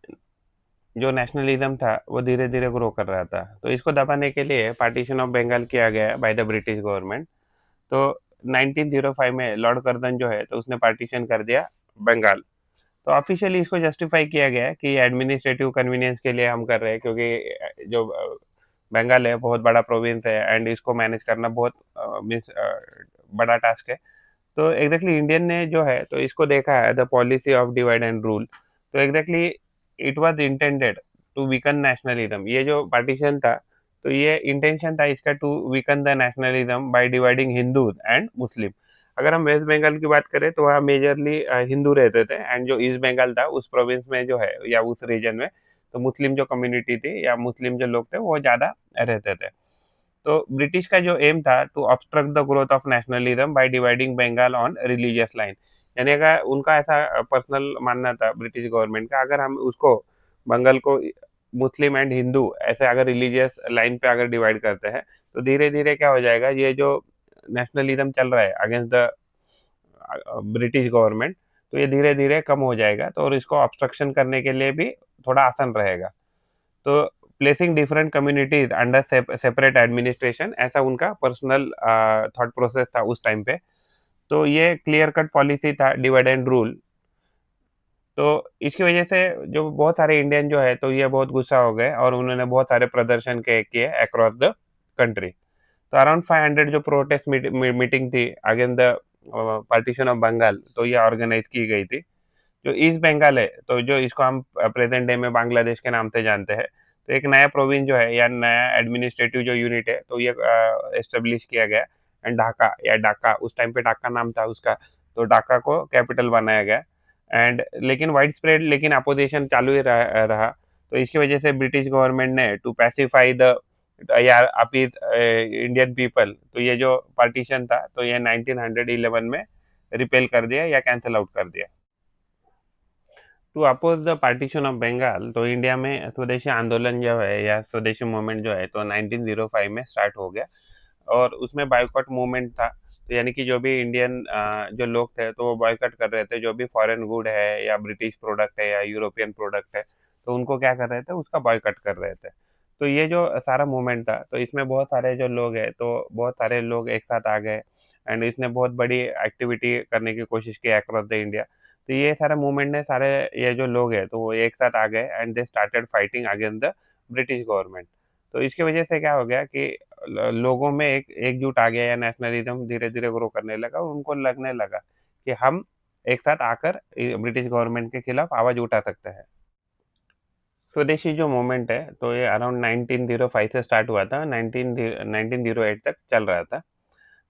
जो नेशनलिज्म था वो धीरे धीरे ग्रो कर रहा था, तो इसको दबाने के लिए पार्टीशन ऑफ बंगाल किया गया बाय द ब्रिटिश गवर्नमेंट। तो 1905 में लॉर्ड कर्जन जो है तो उसने पार्टीशन कर दिया बंगाल। तो ऑफिशियली इसको जस्टिफाई किया गया है कि एडमिनिस्ट्रेटिव कन्वीनियंस के लिए हम कर रहे हैं, क्योंकि जो बंगाल है बहुत बड़ा प्रोविंस है एंड इसको मैनेज करना बहुत मीन्स बड़ा टास्क है। तो एग्जैक्टली इंडियन ने जो है तो इसको देखा है the policy of divide and rule. तो exactly it was intended to weaken nationalism. ये जो पार्टीशन था तो ये इंटेंशन था इसका to weaken the nationalism by dividing Hindus and Muslim. अगर हम वेस्ट बंगाल की बात करें तो वहाँ मेजरली हिंदू रहते थे, एंड जो ईस्ट बंगाल था उस प्रोविंस में जो है या उस रीजन में तो मुस्लिम जो कम्युनिटी थी या मुस्लिम जो लोग थे वो ज़्यादा रहते थे। तो ब्रिटिश का जो एम था to obstruct the growth of nationalism by dividing Bengal on religious line. यानी अगर उनका ऐसा पर्सनल मानना था ब्रिटिश गवर्नमेंट का, अगर हम उसको बंगाल को मुस्लिम एंड हिंदू ऐसे अगर रिलीजियस लाइन पे अगर डिवाइड करते हैं तो धीरे धीरे क्या हो जाएगा, ये जो नेशनलिज्म चल रहा है अगेंस्ट द ब्रिटिश गवर्नमेंट तो ये धीरे धीरे कम हो जाएगा, तो और इसको ऑब्स्ट्रक्शन करने के लिए भी थोड़ा आसान रहेगा। तो placing different communities under separate administration, ऐसा उनका पर्सनल थॉट प्रोसेस था उस टाइम पे। तो ये क्लियर कट पॉलिसी था डिवाइड एंड रूल। तो इसकी वजह से जो बहुत सारे इंडियन जो है तो ये बहुत गुस्सा हो गए और उन्होंने बहुत सारे प्रदर्शन किए अक्रॉस द कंट्री। तो अराउंड 500 जो प्रोटेस्ट मीटिंग थी against the partition of Bengal तो ये ऑर्गेनाइज की गई थी। जो ईस्ट बंगाल है तो जो इसको हम प्रेजेंट डे में बांग्लादेश के नाम से जानते हैं, तो एक नया प्रोविंस जो है या नया एडमिनिस्ट्रेटिव जो यूनिट है तो ये एस्टेब्लिश किया गया। एंड ढाका या ढाका उस टाइम पे ढाका नाम था उसका, तो ढाका को कैपिटल बनाया गया। एंड लेकिन वाइड स्प्रेड लेकिन अपोजिशन चालू ही रहा। तो इसकी वजह से ब्रिटिश गवर्नमेंट ने टू पैसिफाई द या अपीज इंडियन पीपल, तो ये जो पार्टीशन था तो ये 1911 में रिपेल कर दिया या कैंसिल आउट कर दिया। To oppose the partition of Bengal तो इंडिया में स्वदेशी आंदोलन जो है या स्वदेशी मूवमेंट जो है तो 1905 में स्टार्ट हो गया, और उसमें बायकॉट मूवमेंट था। तो यानी कि जो भी इंडियन जो लोग थे तो वो बायकॉट कर रहे थे, जो भी फॉरेन गुड है या ब्रिटिश प्रोडक्ट है या यूरोपियन प्रोडक्ट है तो उनको क्या कर रहे थे, उसका बायकॉट कर रहे थे। तो ये जो सारा मूवमेंट था तो इसमें बहुत सारे जो लोग हैं तो बहुत सारे लोग एक साथ आ गए, एंड इसने बहुत बड़ी एक्टिविटी करने की कोशिश की अक्रॉस द इंडिया। तो ये सारा मूवमेंट ने सारे ये जो लोग हैं तो वो एक साथ आ गए and they started fighting against the British government. तो इसकी वजह से क्या हो गया कि लोगों में एक एकजुट आ गया या नेशनलिज्म धीरे धीरे ग्रो करने लगा, और उनको लगने लगा कि हम एक साथ आकर ब्रिटिश गवर्नमेंट के खिलाफ आवाज उठा सकते हैं। स्वदेशी जो मूवमेंट है तो ये अराउंड 1905 से स्टार्ट हुआ था, 1908 तक चल रहा था।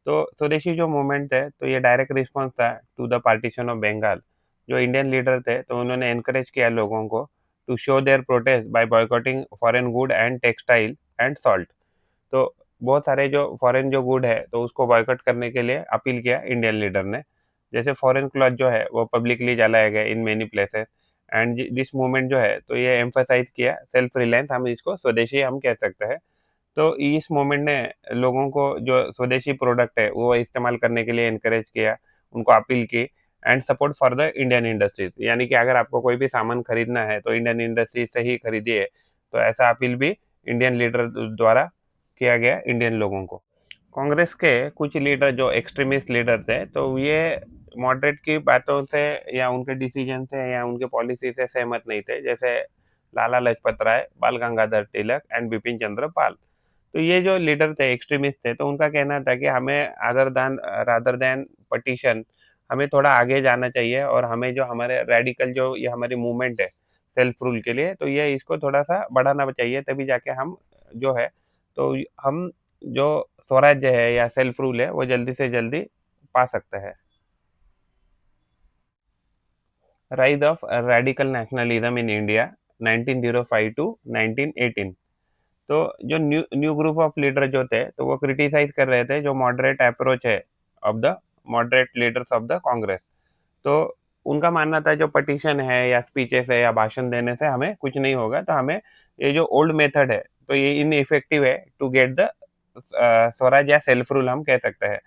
तो स्वदेशी जो मूवमेंट है तो ये डायरेक्ट रिस्पॉन्स था to the partition of Bengal. जो इंडियन लीडर थे तो उन्होंने एनकरेज किया लोगों को to show their protest by boycotting foreign good and textile and salt. तो बहुत सारे जो फॉरेन जो गुड है तो उसको बॉयकॉट करने के लिए अपील किया इंडियन लीडर ने। जैसे फॉरेन क्लॉथ जो है वो पब्लिकली जलाया गया in many places. And this movement जो है तो ये एम्फसाइज किया सेल्फ रिलायंस, हम इसको स्वदेशी हम कह सकते हैं। तो इस मूवमेंट ने लोगों को जो स्वदेशी प्रोडक्ट है वो इस्तेमाल करने के लिए एनकरेज किया, उनको अपील की। And support for the Indian industries, यानी कि अगर आपको कोई भी सामान खरीदना है तो इंडियन इंडस्ट्रीज से ही खरीदिए, तो ऐसा अपील भी इंडियन लीडर द्वारा किया गया इंडियन लोगों को। कांग्रेस के कुछ लीडर जो एक्सट्रीमिस्ट लीडर थे तो ये मॉडरेट की बातों से या उनके डिसीजन से या उनके पॉलिसी से सहमत नहीं थे, जैसे लाला लाजपत राय, बाल गंगाधर तिलक एंड बिपिन चंद्र पाल। तो ये जो लीडर थे एक्सट्रीमिस्ट थे तो उनका कहना था कि हमें रादर देन पटिशन हमें थोड़ा आगे जाना चाहिए, और हमें जो हमारे रेडिकल जो ये हमारी मूवमेंट है सेल्फ रूल के लिए तो ये इसको थोड़ा सा बढ़ाना चाहिए, तभी जाके हम जो है तो हम जो स्वराज्य है या सेल्फ रूल है वो जल्दी से जल्दी पा सकते हैं। Rise of radical nationalism in India 1905 to 1918। तो जो new new group of leader जो थे तो वो क्रिटिसाइज कर रहे थे जो मॉडरेट अप्रोच है of the moderate leaders of the Congress. तो उनका मानना था जो पटिशन है या स्पीचेस है या भाषण देने से हमें कुछ नहीं होगा, तो हमें ये जो ओल्ड मेथड है तो ये इनइफेक्टिव है टू गेट द स्वराज या सेल्फ रूल हम कह सकते हैं।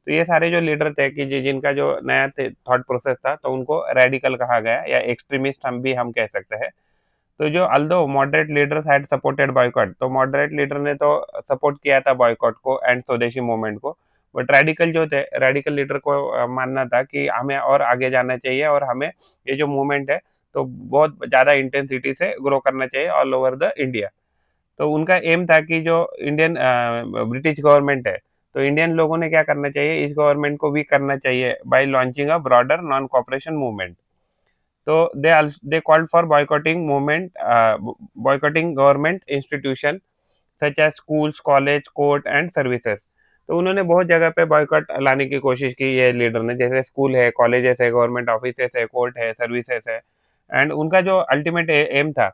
तो ये सारे जो लीडर थे कि जिनका जो नया थॉट प्रोसेस था तो उनको रेडिकल कहा गया या एक्सट्रीमिस्ट हम कह सकते हैं। तो जो although moderate leaders had supported boycott, तो मॉडरेट लीडर ने तो सपोर्ट किया था बॉयकॉट को एंड स्वदेशी मूवमेंट को। बट रेडिकल जो थे रेडिकल लीडर को मानना था कि हमें और आगे जाना चाहिए और हमें ये जो मूवमेंट है तो बहुत ज़्यादा इंटेंसिटी से ग्रो करना चाहिए ऑल ओवर द इंडिया। तो उनका एम था कि जो इंडियन ब्रिटिश गवर्नमेंट है तो इंडियन लोगों ने क्या करना चाहिए, इस गवर्नमेंट को भी करना चाहिए by launching a broader non cooperation movement. तो they called for boycotting government institution such as schools, college, court and services. तो उन्होंने बहुत जगह पे बॉयकॉट लाने की कोशिश की ये लीडर ने, जैसे स्कूल है, कॉलेजेस है, गवर्नमेंट ऑफिसेस है, कोर्ट है, सर्विसेज है। एंड उनका जो अल्टीमेट एम था,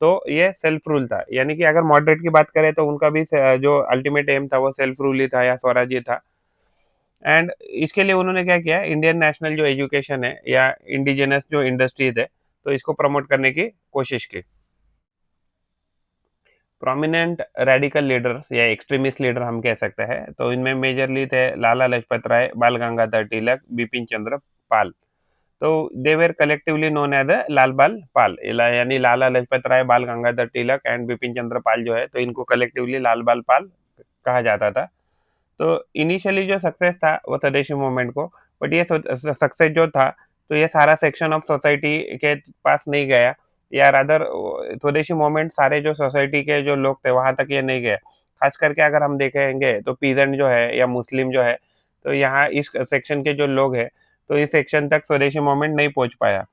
तो ये सेल्फ रूल था। यानी कि अगर मॉडरेट की बात करें तो उनका भी जो अल्टीमेट एम था वो सेल्फ रूल ही था या स्वराज ही था। एंड इसके लिए उन्होंने क्या किया, इंडियन नेशनल जो एजुकेशन है या इंडिजिनस जो इंडस्ट्रीज है, तो इसको प्रमोट करने की कोशिश की। प्रोमिनेंट रेडिकल लीडर्स या एक्सट्रीमिस्ट लीडर हम कह सकते हैं, तो इनमें मेजरली थे लाला लाजपत राय, बाल गंगाधर तिलक, बिपिन चंद्र पाल। तो they were collectively known as Lal Bal Pal, यानी लाला लाजपत राय, बाल गंगाधर तिलक एंड बिपिन चंद्र पाल जो है, तो इनको कलेक्टिवली लाल बाल पाल कहा जाता था। तो इनिशियली जो सक्सेस था वो स्वदेशी मूवमेंट को, बट ये सक्सेस जो था, तो ये सारा सेक्शन ऑफ सोसाइटी के पास नहीं गया, या रादर स्वदेशी मूवमेंट सारे जो सोसाइटी के जो लोग थे वहां तक ये नहीं गए। खास करके अगर हम देखेंगे तो पीजेंट जो है या मुस्लिम जो है, तो यहाँ इस सेक्शन के जो लोग हैं, तो इस सेक्शन तक स्वदेशी मूवमेंट नहीं पहुंच पाया।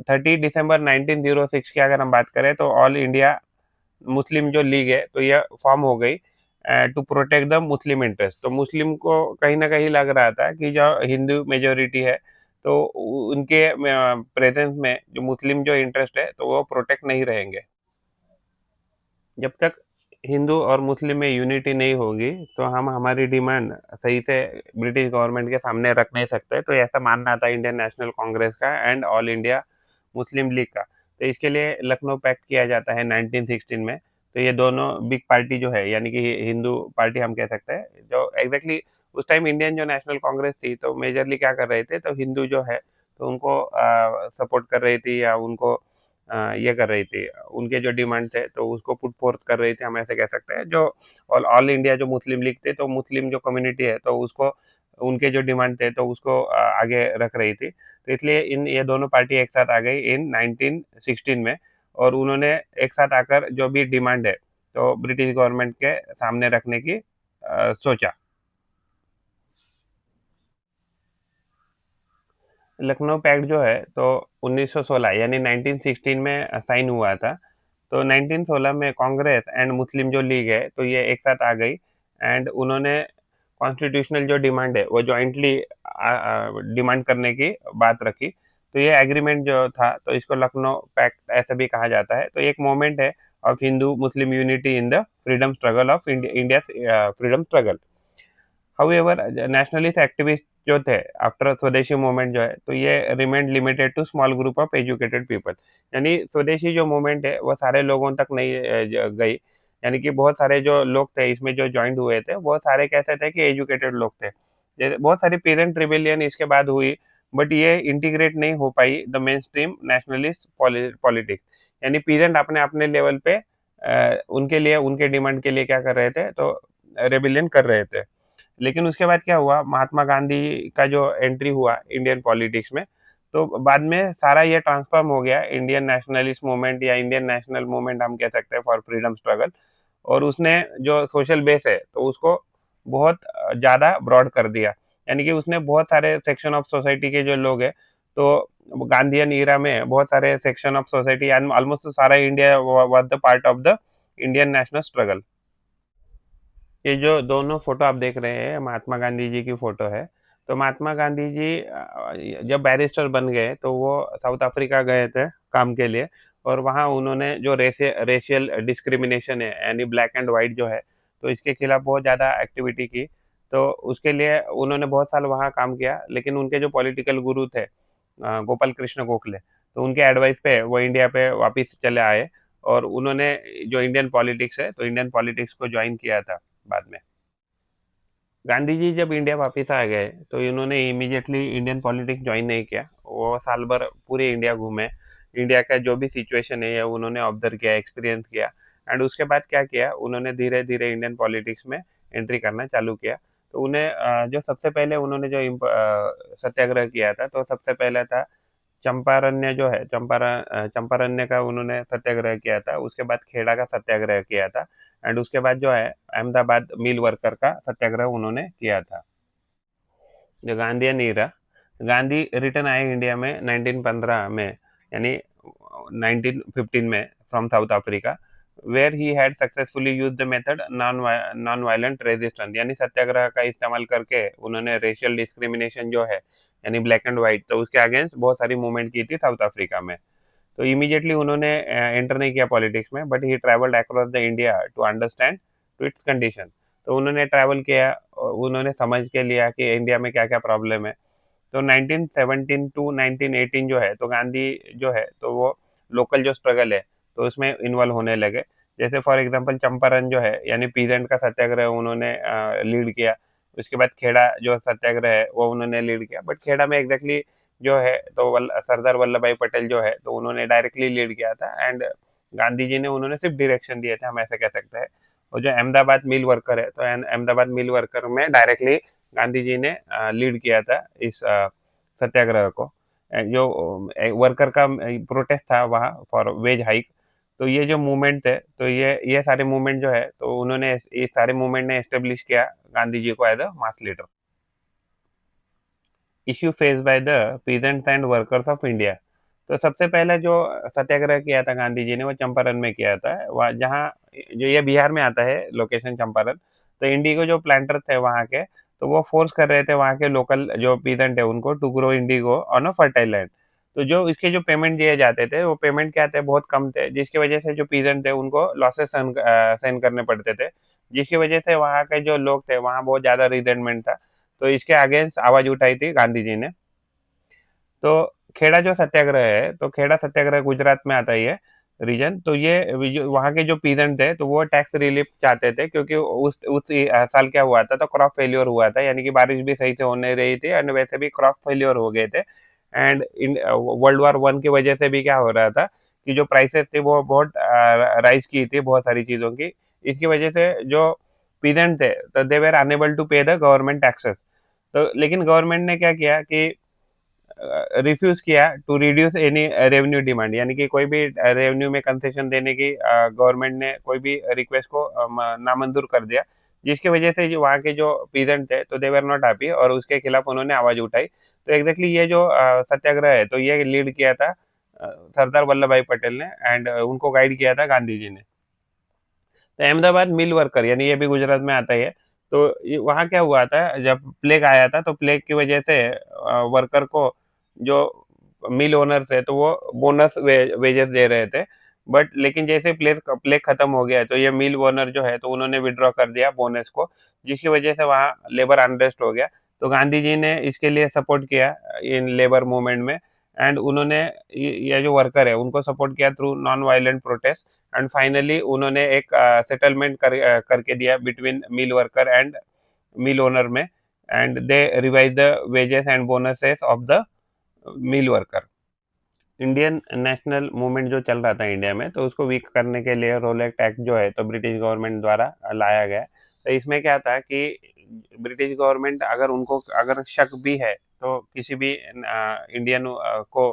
30 दिसंबर 1906 की अगर हम बात करें तो ऑल इंडिया मुस्लिम जो लीग है, तो ये फॉर्म हो गई to protect the Muslim interest. तो मुस्लिम को कहीं ना कहीं लग रहा था कि जो हिंदू मेजोरिटी है, तो उनके प्रेजेंस में जो मुस्लिम जो इंटरेस्ट है, तो वो प्रोटेक्ट नहीं रहेंगे। जब तक हिंदू और मुस्लिम में यूनिटी नहीं होगी, तो हम हमारी डिमांड सही से ब्रिटिश गवर्नमेंट के सामने रख नहीं सकते। तो ऐसा मानना था इंडियन नेशनल कांग्रेस का and all India Muslim league का। तो इसके लिए लखनऊ पैक्ट किया जाता है 1916 में। तो ये दोनों बिग पार्टी जो है, यानी कि हिंदू पार्टी हम कह सकते हैं, जो एग्जैक्टली उस टाइम इंडियन जो नेशनल कांग्रेस थी, तो मेजरली क्या कर रहे थे, तो हिंदू जो है, तो उनको सपोर्ट कर रही थी, या उनको ये कर रही थी, उनके जो डिमांड थे तो उसको पुट फोर्थ कर रही थी, हम ऐसे कह सकते हैं। जो ऑल ऑल इंडिया जो मुस्लिम लीग थे, तो मुस्लिम जो कम्युनिटी है, तो उसको उनके जो डिमांड थे, तो उसको आगे रख रही थी। तो इसलिए इन ये दोनों पार्टी एक साथ आ गई इन 1916 में, और उन्होंने एक साथ आकर जो भी डिमांड है, तो ब्रिटिश गवर्नमेंट के सामने रखने की सोचा। लखनऊ पैक्ट जो है, तो 1916 यानी 1916 में साइन हुआ था। तो 1916 में कांग्रेस एंड मुस्लिम जो लीग है, तो ये एक साथ आ गई। एंड उन्होंने कॉन्स्टिट्यूशनल जो डिमांड है वो जॉइंटली डिमांड करने की बात रखी। तो ये एग्रीमेंट जो था, तो इसको लखनऊ पैक्ट ऐसे भी कहा जाता है। तो एक मोमेंट है of Hindu Muslim unity in the freedom struggle of India, freedom struggle. However nationalist activist जो थे आफ्टर स्वदेशी मूवमेंट जो है, तो ये remained limited to small group of educated people. यानी स्वदेशी जो मूवमेंट है वो सारे लोगों तक नहीं गई। यानी कि बहुत सारे जो लोग थे इसमें जो ज्वाइन हुए थे, वो सारे कैसे थे कि एजुकेटेड लोग थे। जैसे बहुत सारी पीजेंट रिबेलियन इसके बाद हुई, बट ये इंटीग्रेट नहीं हो पाई the mainstream nationalist politics. यानी पीजेंट अपने अपने लेवल पे उनके लिए, उनके डिमांड के लिए क्या कर रहे थे, तो रेबिलियन कर रहे थे। लेकिन उसके बाद क्या हुआ, महात्मा गांधी का जो एंट्री हुआ इंडियन पॉलिटिक्स में, तो बाद में सारा ये ट्रांसफॉर्म हो गया इंडियन नेशनलिस्ट मूवमेंट या इंडियन नेशनल मूवमेंट हम कह सकते हैं फॉर फ्रीडम स्ट्रगल। और उसने जो सोशल बेस है, तो उसको बहुत ज़्यादा ब्रॉड कर दिया। यानी कि उसने बहुत सारे सेक्शन ऑफ सोसाइटी के जो लोग हैं, तो गांधीयन ईरा में बहुत सारे सेक्शन ऑफ सोसाइटी, ऑलमोस्ट सारा India was the part of the Indian national struggle. ये जो दोनों फ़ोटो आप देख रहे हैं, महात्मा गांधी जी की फ़ोटो है। तो महात्मा गांधी जी जब बैरिस्टर बन गए, तो वो साउथ अफ्रीका गए थे काम के लिए, और वहाँ उन्होंने जो रेशियल डिस्क्रिमिनेशन है, यानी ब्लैक एंड व्हाइट जो है, तो इसके खिलाफ बहुत ज़्यादा एक्टिविटी की। तो उसके लिए उन्होंने बहुत साल वहाँ काम किया, लेकिन उनके जो पॉलिटिकल गुरु थे गोपाल कृष्ण गोखले, तो उनके एडवाइस पे वो इंडिया पे वापिस चले आए, और उन्होंने जो इंडियन पॉलिटिक्स है, तो इंडियन पॉलिटिक्स को जॉइन किया था बाद में। गांधी जी जब इंडिया वापस आ गए, तो इन्होंने इमीडिएटली इंडियन पॉलिटिक्स ज्वाइन नहीं किया। वो साल भर पूरे इंडिया घूमे, इंडिया का जो भी सिचुएशन है ये उन्होंने ऑब्जर्व किया, एक्सपीरियंस किया। एंड उसके बाद क्या किया, उन्होंने धीरे धीरे इंडियन पॉलिटिक्स में एंट्री करना चालू किया। तो उन्हें जो सबसे पहले उन्होंने जो सत्याग्रह किया था, तो सबसे पहला था चंपारण्य जो है, चंपारण्य का उन्होंने सत्याग्रह किया था। उसके बाद खेड़ा का सत्याग्रह किया था। एंड उसके बाद जो है अहमदाबाद मिल वर्कर का सत्याग्रह उन्होंने किया था। जो गांधीयन ईरा, गांधी रिटर्न आए इंडिया में 1915 में, यानी 1915 में, from South Africa, where he had successfully use the method non violent resistance, यानी सत्याग्रह का इस्तेमाल करके उन्होंने रेशियल डिस्क्रिमिनेशन जो है, यानी ब्लैक एंड व्हाइट, तो उसके अगेंस्ट बहुत सारी मूवमेंट की थी साउथ अफ्रीका में। तो इमीडिएटली उन्होंने एंटर नहीं किया पॉलिटिक्स में, but he travelled across the India to understand to its condition. तो उन्होंने ट्रैवल किया, उन्होंने समझ के लिया कि इंडिया में क्या क्या प्रॉब्लम है। तो 1917 टू 1918 जो है, तो गांधी जो है तो वो लोकल जो स्ट्रगल है तो उसमें इन्वॉल्व होने लगे। जैसे फॉर एग्जांपल चंपारण जो है, यानी पीजेंट का सत्याग्रह उन्होंने लीड किया। उसके बाद खेड़ा जो सत्याग्रह है वो उन्होंने लीड किया, बट खेड़ा में एग्जैक्टली जो है तो सरदार वल्लभ भाई पटेल जो है तो उन्होंने डायरेक्टली लीड किया था। एंड गांधी जी ने उन्होंने सिर्फ डायरेक्शन दिए थे, हम ऐसे कह सकते हैं। और जो अहमदाबाद मिल वर्कर है, तो अहमदाबाद मिल वर्कर में डायरेक्टली गांधी जी ने लीड किया था इस सत्याग्रह को। जो वर्कर का प्रोटेस्ट था वहाँ फॉर वेज हाइक। तो ये जो मूवमेंट है, तो ये सारे मूवमेंट जो है तो उन्होंने ये सारे मूवमेंट ने एस्टेब्लिश किया गांधी जी को as a mass leader. Issue face by the peasants and workers of India. तो सबसे पहले जो सत्याग्रह किया था गांधी जी ने वो चंपारण में किया था, वहाँ जहाँ जो ये बिहार में आता है लोकेशन चंपारण। तो इंडिगो जो प्लांटर्स थे वहाँ के, तो वो फोर्स कर रहे थे वहाँ के लोकल जो पीजेंट है उनको to grow indigo on a fertile land. तो जो इसके जो पेमेंट दिए जाते थे वो पेमेंट क्या थे, बहुत कम थे, जिसकी वजह से जो पीजेंट थे उनको लॉसेस सहन करने पड़ते थे, जिसकी वजह से वहाँ के जो लोग थे वहाँ बहुत ज्यादा रिजेंटमेंट था। तो इसके अगेंस्ट आवाज उठाई थी गांधी जी ने। तो खेड़ा जो सत्याग्रह है, तो खेड़ा सत्याग्रह गुजरात में आता ही है रीजन। तो ये वहाँ के जो पीजेंट थे तो वो टैक्स रिलीफ चाहते थे, क्योंकि उस साल क्या हुआ था, तो क्रॉप फेल्योर हुआ था, यानी कि बारिश भी सही से हो नहीं रही थी एंड वैसे भी क्रॉप फेल्योर हो गए थे। एंड इन वर्ल्ड वॉर 1 की वजह से भी क्या हो रहा था कि जो प्राइसेस थी वो बहुत राइज की थी बहुत सारी चीजों की। इसकी वजह से जो पीजेंट थे तो they were unable to pay the government taxes. तो लेकिन गवर्नमेंट ने क्या किया कि रिफ्यूज किया to reduce any revenue demand, यानी कि कोई भी रेवेन्यू में कंसेशन देने की गवर्नमेंट ने कोई भी रिक्वेस्ट को नामंजूर कर दिया, जिसकी वजह से जो वहाँ के जो पीजेंट थे तो दे वर नॉट हैप्पी और उसके खिलाफ उन्होंने आवाज उठाई। तो एग्जैक्टली ये जो सत्याग्रह है तो ये लीड किया था सरदार वल्लभ भाई पटेल ने, एंड उनको गाइड किया था गांधी जी ने। तो अहमदाबाद मिल वर्कर, यानी ये भी गुजरात में आता ही है। तो वहाँ क्या हुआ था, जब प्लेग आया था तो प्लेग की वजह से वर्कर को जो मिल ओनर्स है तो वो बोनस वेजेस दे रहे थे। बट लेकिन जैसे प्लेग प्लेग खत्म हो गया तो ये मिल ओनर जो है तो उन्होंने विड्रॉ कर दिया बोनस को, जिसकी वजह से वहाँ लेबर अनरेस्ट हो गया। तो गांधी जी ने इसके लिए सपोर्ट किया इन लेबर मूवमेंट में। एंड उन्होंने ये जो वर्कर है उनको सपोर्ट किया through non violent protest. And finally उन्होंने एक सेटलमेंट करके दिया between mill worker and mill owner में। And they revise the wages and bonuses of the mill worker. Indian national movement जो चल रहा था इंडिया में तो उसको वीक करने के लिए रोलेक्ट एक्ट जो है तो ब्रिटिश गवर्नमेंट द्वारा लाया गया। तो इसमें क्या था कि ब्रिटिश गवर्नमेंट अगर उनको अगर शक भी है तो किसी भी इंडियन को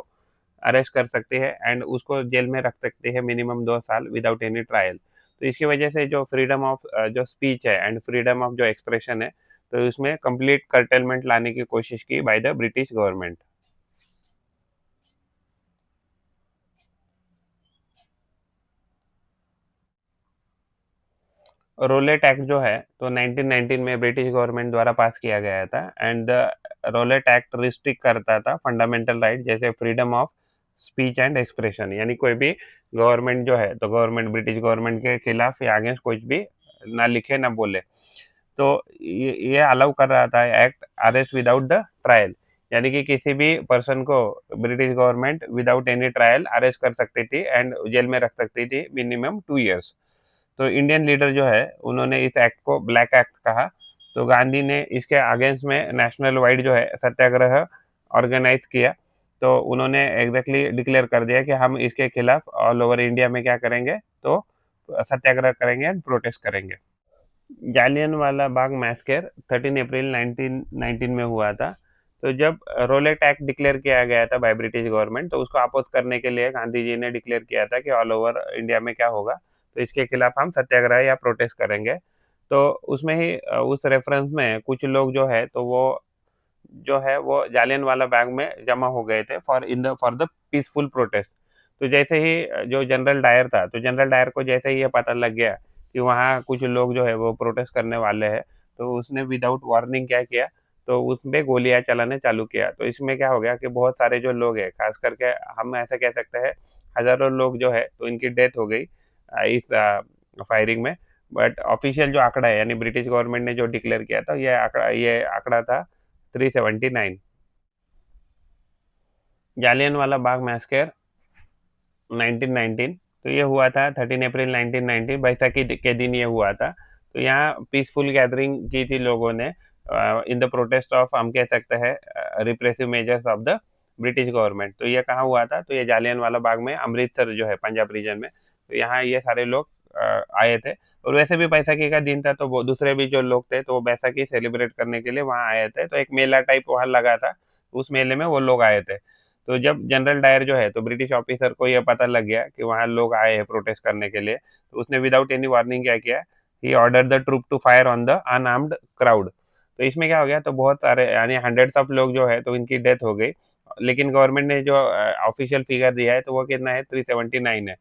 अरेस्ट कर सकते हैं एंड उसको जेल में रख सकते हैं मिनिमम 2 साल विदाउट एनी ट्रायल। तो इसकी वजह से जो फ्रीडम ऑफ जो स्पीच है एंड फ्रीडम ऑफ जो एक्सप्रेशन है तो उसमें कंप्लीट कर्टेलमेंट लाने की कोशिश की by the British government. Rowlatt Act जो है तो 1919 में ब्रिटिश गवर्नमेंट द्वारा पास किया गया था। And the Rowlatt Act restrict करता था फंडामेंटल राइट जैसे freedom of speech and expression, यानी कोई भी गवर्नमेंट जो है तो गवर्नमेंट ब्रिटिश गवर्नमेंट के खिलाफ या अगेंस्ट कुछ भी ना लिखे ना बोले। तो ये अलाउ कर रहा था act arrest without the trial, यानी कि किसी भी पर्सन को British government without any trial arrest कर सकती थी एंड जेल में रख सकती थी मिनिमम 2 इयर्स। तो इंडियन लीडर जो है उन्होंने इस एक्ट को ब्लैक एक्ट कहा। तो गांधी ने इसके अगेंस्ट में नेशनल वाइड जो है सत्याग्रह ऑर्गेनाइज किया। तो उन्होंने एग्जैक्टली डिक्लेयर कर दिया कि हम इसके खिलाफ ऑल ओवर इंडिया में क्या करेंगे, तो सत्याग्रह करेंगे एंड प्रोटेस्ट करेंगे। जालियन वाला बाग मैसकर 13 अप्रैल 1919 में हुआ था। तो जब रोलेट एक्ट डिक्लेयर किया गया था बाय ब्रिटिश गवर्नमेंट, तो उसको अपोज करने के लिए गांधी जी ने डिक्लेयर किया था कि ऑल ओवर इंडिया में क्या होगा, तो इसके खिलाफ हम सत्याग्रह या प्रोटेस्ट करेंगे। तो उसमें ही उस रेफरेंस में कुछ लोग जो है वो जालियनवाला बाग में जमा हो गए थे फॉर द पीसफुल प्रोटेस्ट। तो जैसे ही जो जनरल डायर था, तो जनरल डायर को जैसे ही ये पता लग गया कि वहाँ कुछ लोग जो है वो प्रोटेस्ट करने वाले हैं, तो उसने विदाउट वार्निंग क्या किया, तो उसमें गोलियां चलाने चालू किया। तो इसमें क्या हो गया कि बहुत सारे जो लोग हैं, खास करके हम ऐसे कह सकते हैं हजारों लोग जो है तो इनकी डेथ हो गई इस फायरिंग में। बट ऑफिशियल जो आंकड़ा है, यानी ब्रिटिश गवर्नमेंट ने जो डिक्लेयर किया था, ये आंकड़ा था 379। जालियन वाला बाग मैस्कर 1919, तो ये हुआ था 13 अप्रैल 1919, बैसाखी के दिन ये हुआ था। तो यहाँ पीसफुल गैदरिंग की थी लोगों ने इन द प्रोटेस्ट ऑफ, हम कह सकते हैं, repressive measures of the British government. तो ये कहाँ हुआ था, तो ये जालियन वाला बाग में, अमृतसर जो है पंजाब रीजन में। तो यहाँ ये सारे लोग आए थे। और वैसे भी बैसाखी का दिन था, तो वो दूसरे भी जो लोग थे तो वो बैसाखी सेलिब्रेट करने के लिए वहाँ आए थे। तो एक मेला टाइप वहाँ लगा था, उस मेले में वो लोग आए थे। तो जब जनरल डायर जो है, तो ब्रिटिश ऑफिसर को यह पता लग गया कि वहाँ लोग आए हैं प्रोटेस्ट करने के लिए, तो उसने विदाउट एनी वार्निंग क्या किया, he order the troop to fire on the unarmed crowd. तो इसमें क्या हो गया, तो बहुत सारे यानी हंड्रेड्स ऑफ लोग जो है तो इनकी डेथ हो गई। लेकिन गवर्नमेंट ने जो ऑफिशियल फिगर दिया है तो वो कितना है, 379 है।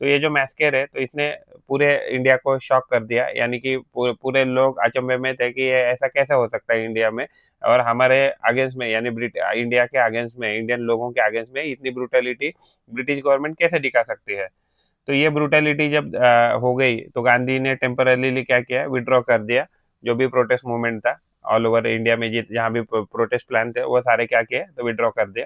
तो ये जो मैस्केर है, तो इसने पूरे इंडिया को शॉक कर दिया, यानी कि पूरे लोग अचंभे में थे कि ये ऐसा कैसे हो सकता है इंडिया में, और हमारे अगेंस्ट में, यानी इंडिया के अगेंस्ट में, इंडियन लोगों के अगेंस्ट में इतनी ब्रूटलिटी ब्रिटिश गवर्नमेंट कैसे दिखा सकती है। तो ये ब्रूटलिटी जब हो गई, तो गांधी ने टेम्पररीली क्या किया, विड्रॉ कर दिया जो भी प्रोटेस्ट मूवमेंट था ऑल ओवर इंडिया में, जहाँ भी प्रोटेस्ट प्लान थे वो सारे क्या किए, तो विड्रॉ कर दिया।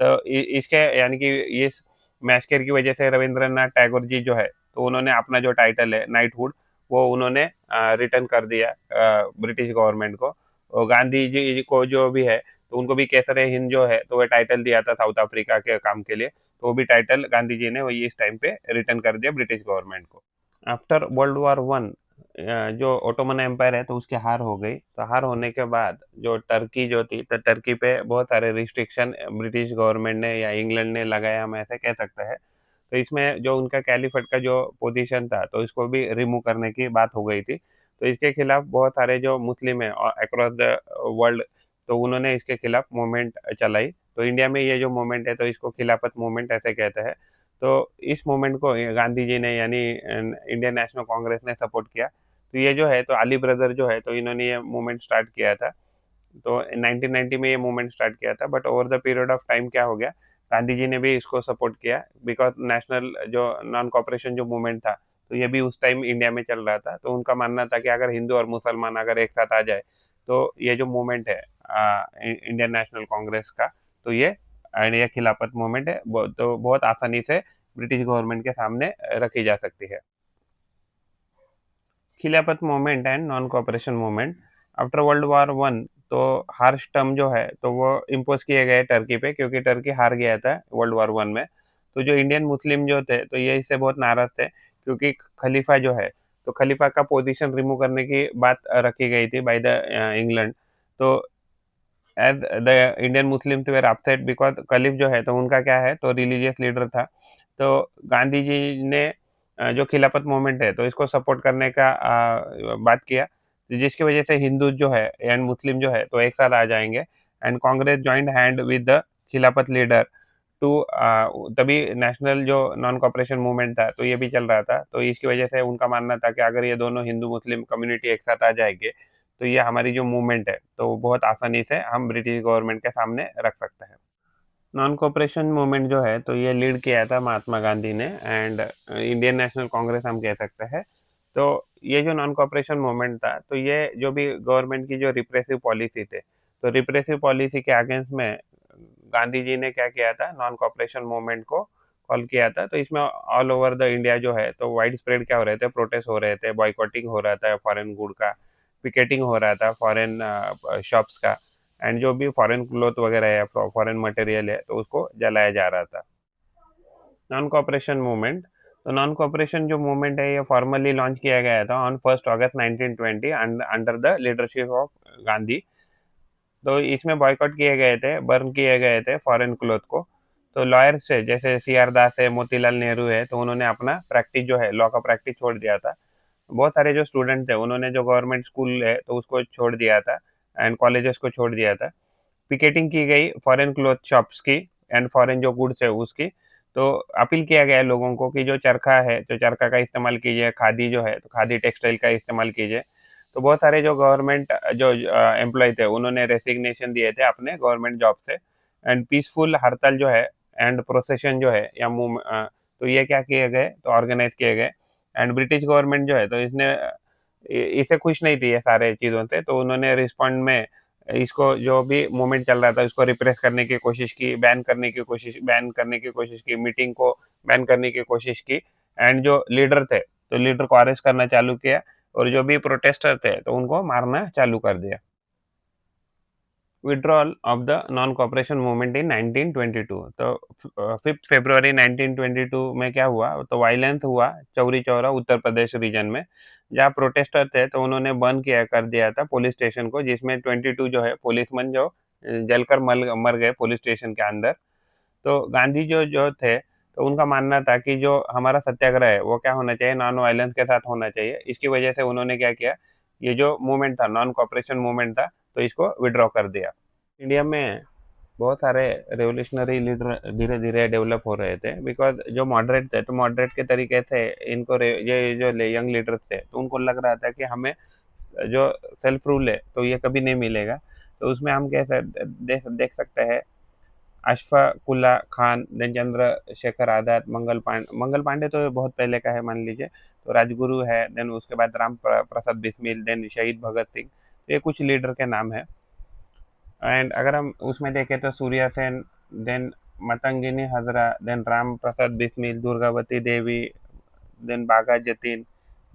तो इसके यानी कि इस मैस्केर की वजह से रविंद्रनाथ टैगोर जी जो है, तो उन्होंने अपना जो टाइटल है नाइटहुड, वो उन्होंने रिटर्न कर दिया ब्रिटिश गवर्नमेंट को। और गांधी जी को जो भी है, तो उनको भी केसर हिंद जो है, तो वो टाइटल दिया था साउथ अफ्रीका के काम के लिए। तो वो भी टाइटल गांधी जी ने वही इस टाइम पे रिटर्न कर दिया ब्रिटिश गवर्नमेंट को। आफ्टर वर्ल्ड वॉर 1 जो ओटोमन एम्पायर है, तो उसकी हार हो गई। तो हार होने के बाद जो टर्की जो थी, तो टर्की पे बहुत सारे रिस्ट्रिक्शन ब्रिटिश गवर्नमेंट ने या इंग्लैंड ने लगाया, हम ऐसे कह सकते हैं। तो इसमें जो उनका कैलिफेट का जो पोजीशन था, तो इसको भी रिमूव करने की बात हो गई थी। तो इसके खिलाफ बहुत सारे जो मुस्लिम है अक्रॉस द वर्ल्ड, तो उन्होंने इसके खिलाफ मूवमेंट चलाई। तो इंडिया में ये जो मूवमेंट है, तो इसको खिलाफत मूवमेंट ऐसे कहते हैं। तो इस मूवमेंट को गांधी जी ने, यानी इंडियन नेशनल कांग्रेस ने सपोर्ट किया। तो ये जो है, तो अली ब्रदर जो है, तो इन्होंने ये मूवमेंट स्टार्ट किया था। तो 1990 में ये मूवमेंट स्टार्ट किया था। But over the period of time क्या हो गया, गांधी जी ने भी इसको सपोर्ट किया, बिकॉज नेशनल जो नॉन कॉपरेशन जो मूवमेंट था, तो ये भी उस टाइम इंडिया में चल रहा था। तो उनका मानना था कि अगर हिंदू और मुसलमान अगर एक साथ आ जाए, तो ये जो मूवमेंट है इंडियन नेशनल कांग्रेस का, तो ये खिलाफत मूवमेंट है, तो बहुत आसानी से ब्रिटिश गवर्नमेंट के सामने रखी जा सकती है। खिलाफत movement and non cooperation movement after world war 1, तो हार्श टर्म जो है, तो वो इम्पोज किए गए टर्की पे, क्योंकि टर्की हार गया था वर्ल्ड वॉर 1 में। तो जो इंडियन मुस्लिम जो थे, तो ये इससे बहुत नाराज थे, क्योंकि खलीफा जो है, तो खलीफा का पोजीशन रिमूव करने की बात रखी गई थी बाय द इंग्लैंड। तो as the Indian Muslim were upset, because खलीफ जो है, तो उनका क्या है, तो रिलीजियस लीडर था। तो गांधी जी ने जो खिलाफत मूवमेंट है, तो इसको सपोर्ट करने का बात किया, तो जिसकी वजह से हिंदू जो है एंड मुस्लिम जो है, तो एक साथ आ जाएंगे। And Congress joint hand with the खिलाफत लीडर टू, तभी नेशनल जो नॉन कॉपरेशन मूवमेंट था, तो ये भी चल रहा था। तो इसकी वजह से उनका मानना था कि अगर ये दोनों हिंदू मुस्लिम कम्युनिटी एक साथ आ जाएंगे, तो ये हमारी जो मूवमेंट है, तो बहुत आसानी से हम ब्रिटिश गवर्नमेंट के सामने रख सकते हैं। नॉन कॉपरेशन मूवमेंट जो है, तो ये लीड किया था महात्मा गांधी ने, एंड इंडियन नेशनल कांग्रेस हम कह सकते हैं। तो ये जो नॉन कॉपरेशन मूवमेंट था, तो ये जो भी गवर्नमेंट की जो रिप्रेसिव पॉलिसी थे, तो रिप्रेसिव पॉलिसी के अगेंस्ट में गांधी जी ने क्या किया था, नॉन कॉपरेशन मूवमेंट को कॉल किया था। तो इसमें ऑल ओवर द इंडिया जो है, तो वाइड स्प्रेड क्या हो रहे थे, प्रोटेस्ट हो रहे थे, बॉयकॉटिंग हो रहा था फॉरेन गुड का, पिकेटिंग हो रहा था फॉरेन शॉप्स का, एंड जो भी फॉरेन क्लोथ वगैरह है, फॉरेन मटेरियल है, तो उसको जलाया जा रहा था। नॉन कॉपरेशन मूवमेंट, तो नॉन कॉपरेशन जो मूवमेंट है, ये फॉर्मली लॉन्च किया गया था on 1 August 1920 under the leadership of Gandhi. तो इसमें बॉयकॉट किए गए थे, बर्न किए गए थे फॉरेन क्लॉथ को। तो लॉयर्स है जैसे सी आर दास है, मोतीलाल नेहरू है, तो उन्होंने अपना प्रैक्टिस जो है लॉ का प्रैक्टिस छोड़ दिया था। बहुत सारे जो स्टूडेंट थे उन्होंने जो गवर्नमेंट स्कूल है तो उसको छोड़ दिया था एंड कॉलेजेस को छोड़ दिया था। पिकेटिंग की गई फॉरेन क्लॉथ शॉप्स की एंड फॉरेन जो गुड्स है उसकी। तो अपील किया गया है लोगों को कि जो चरखा है, तो चरखा का इस्तेमाल कीजिए, खादी जो है, तो खादी टेक्सटाइल का इस्तेमाल कीजिए। तो बहुत सारे जो गवर्नमेंट जो एम्प्लॉय थे, उन्होंने रेसिग्नेशन दिए थे अपने गवर्नमेंट जॉब से एंड पीसफुल हड़ताल जो है एंड प्रोसेशन जो है या तो ये क्या किए गए, तो ऑर्गेनाइज किए गए एंड ब्रिटिश गवर्नमेंट जो है तो इसने इसे खुश नहीं थी ये सारे चीज़ों से, तो उन्होंने रिस्पॉन्ड में इसको जो भी मूवमेंट चल रहा था उसको रिप्रेस करने की कोशिश की, बैन करने की कोशिश की, मीटिंग को बैन करने की कोशिश की एंड जो लीडर थे, तो लीडर को अरेस्ट करना चालू किया और जो भी प्रोटेस्टर थे तो उनको मारना चालू कर दिया। Withdrawal of the non cooperation movement in 1922। तो 5 फरवरी 1922 में क्या हुआ, तो वायलेंस हुआ चौरी चौरा उत्तर प्रदेश रीजन में, जहाँ प्रोटेस्टर थे तो उन्होंने बंद किया कर दिया था पुलिस स्टेशन को, जिसमें 22 जो है पुलिसमैन जो जलकर मर गए पुलिस स्टेशन के अंदर। तो गांधी जो जो थे तो उनका मानना था कि जो हमारा सत्याग्रह है वो क्या होना चाहिए, नॉन वायलेंस के साथ होना चाहिए। इसकी वजह से उन्होंने क्या किया, ये जो मूवमेंट था नॉन कॉपरेशन मूवमेंट था, तो इसको विड्रॉ कर दिया। इंडिया में बहुत सारे रेवोल्यूशनरी लीडर धीरे धीरे डेवलप हो रहे थे, बिकॉज जो मॉडरेट थे तो मॉडरेट के तरीके से इनको ये जो यंग लीडर्स थे तो उनको लग रहा था कि हमें जो सेल्फ रूल है तो ये कभी नहीं मिलेगा। तो उसमें हम कैसे देख सकते हैं, अशफाक उल्ला खान, देन चंद्रशेखर आज़ाद, मंगल पांडे तो बहुत पहले का है मान लीजिए, तो राजगुरु है, देन उसके बाद राम प्रसाद बिस्मिल, देन शहीद भगत सिंह। तो ये कुछ लीडर के नाम है। एंड अगर हम उसमें देखें तो सूर्या सेन, देन मतंगिनी हजरा, देन राम प्रसाद बिस्मिल, दुर्गावती देवी, देन बाघा जतीन,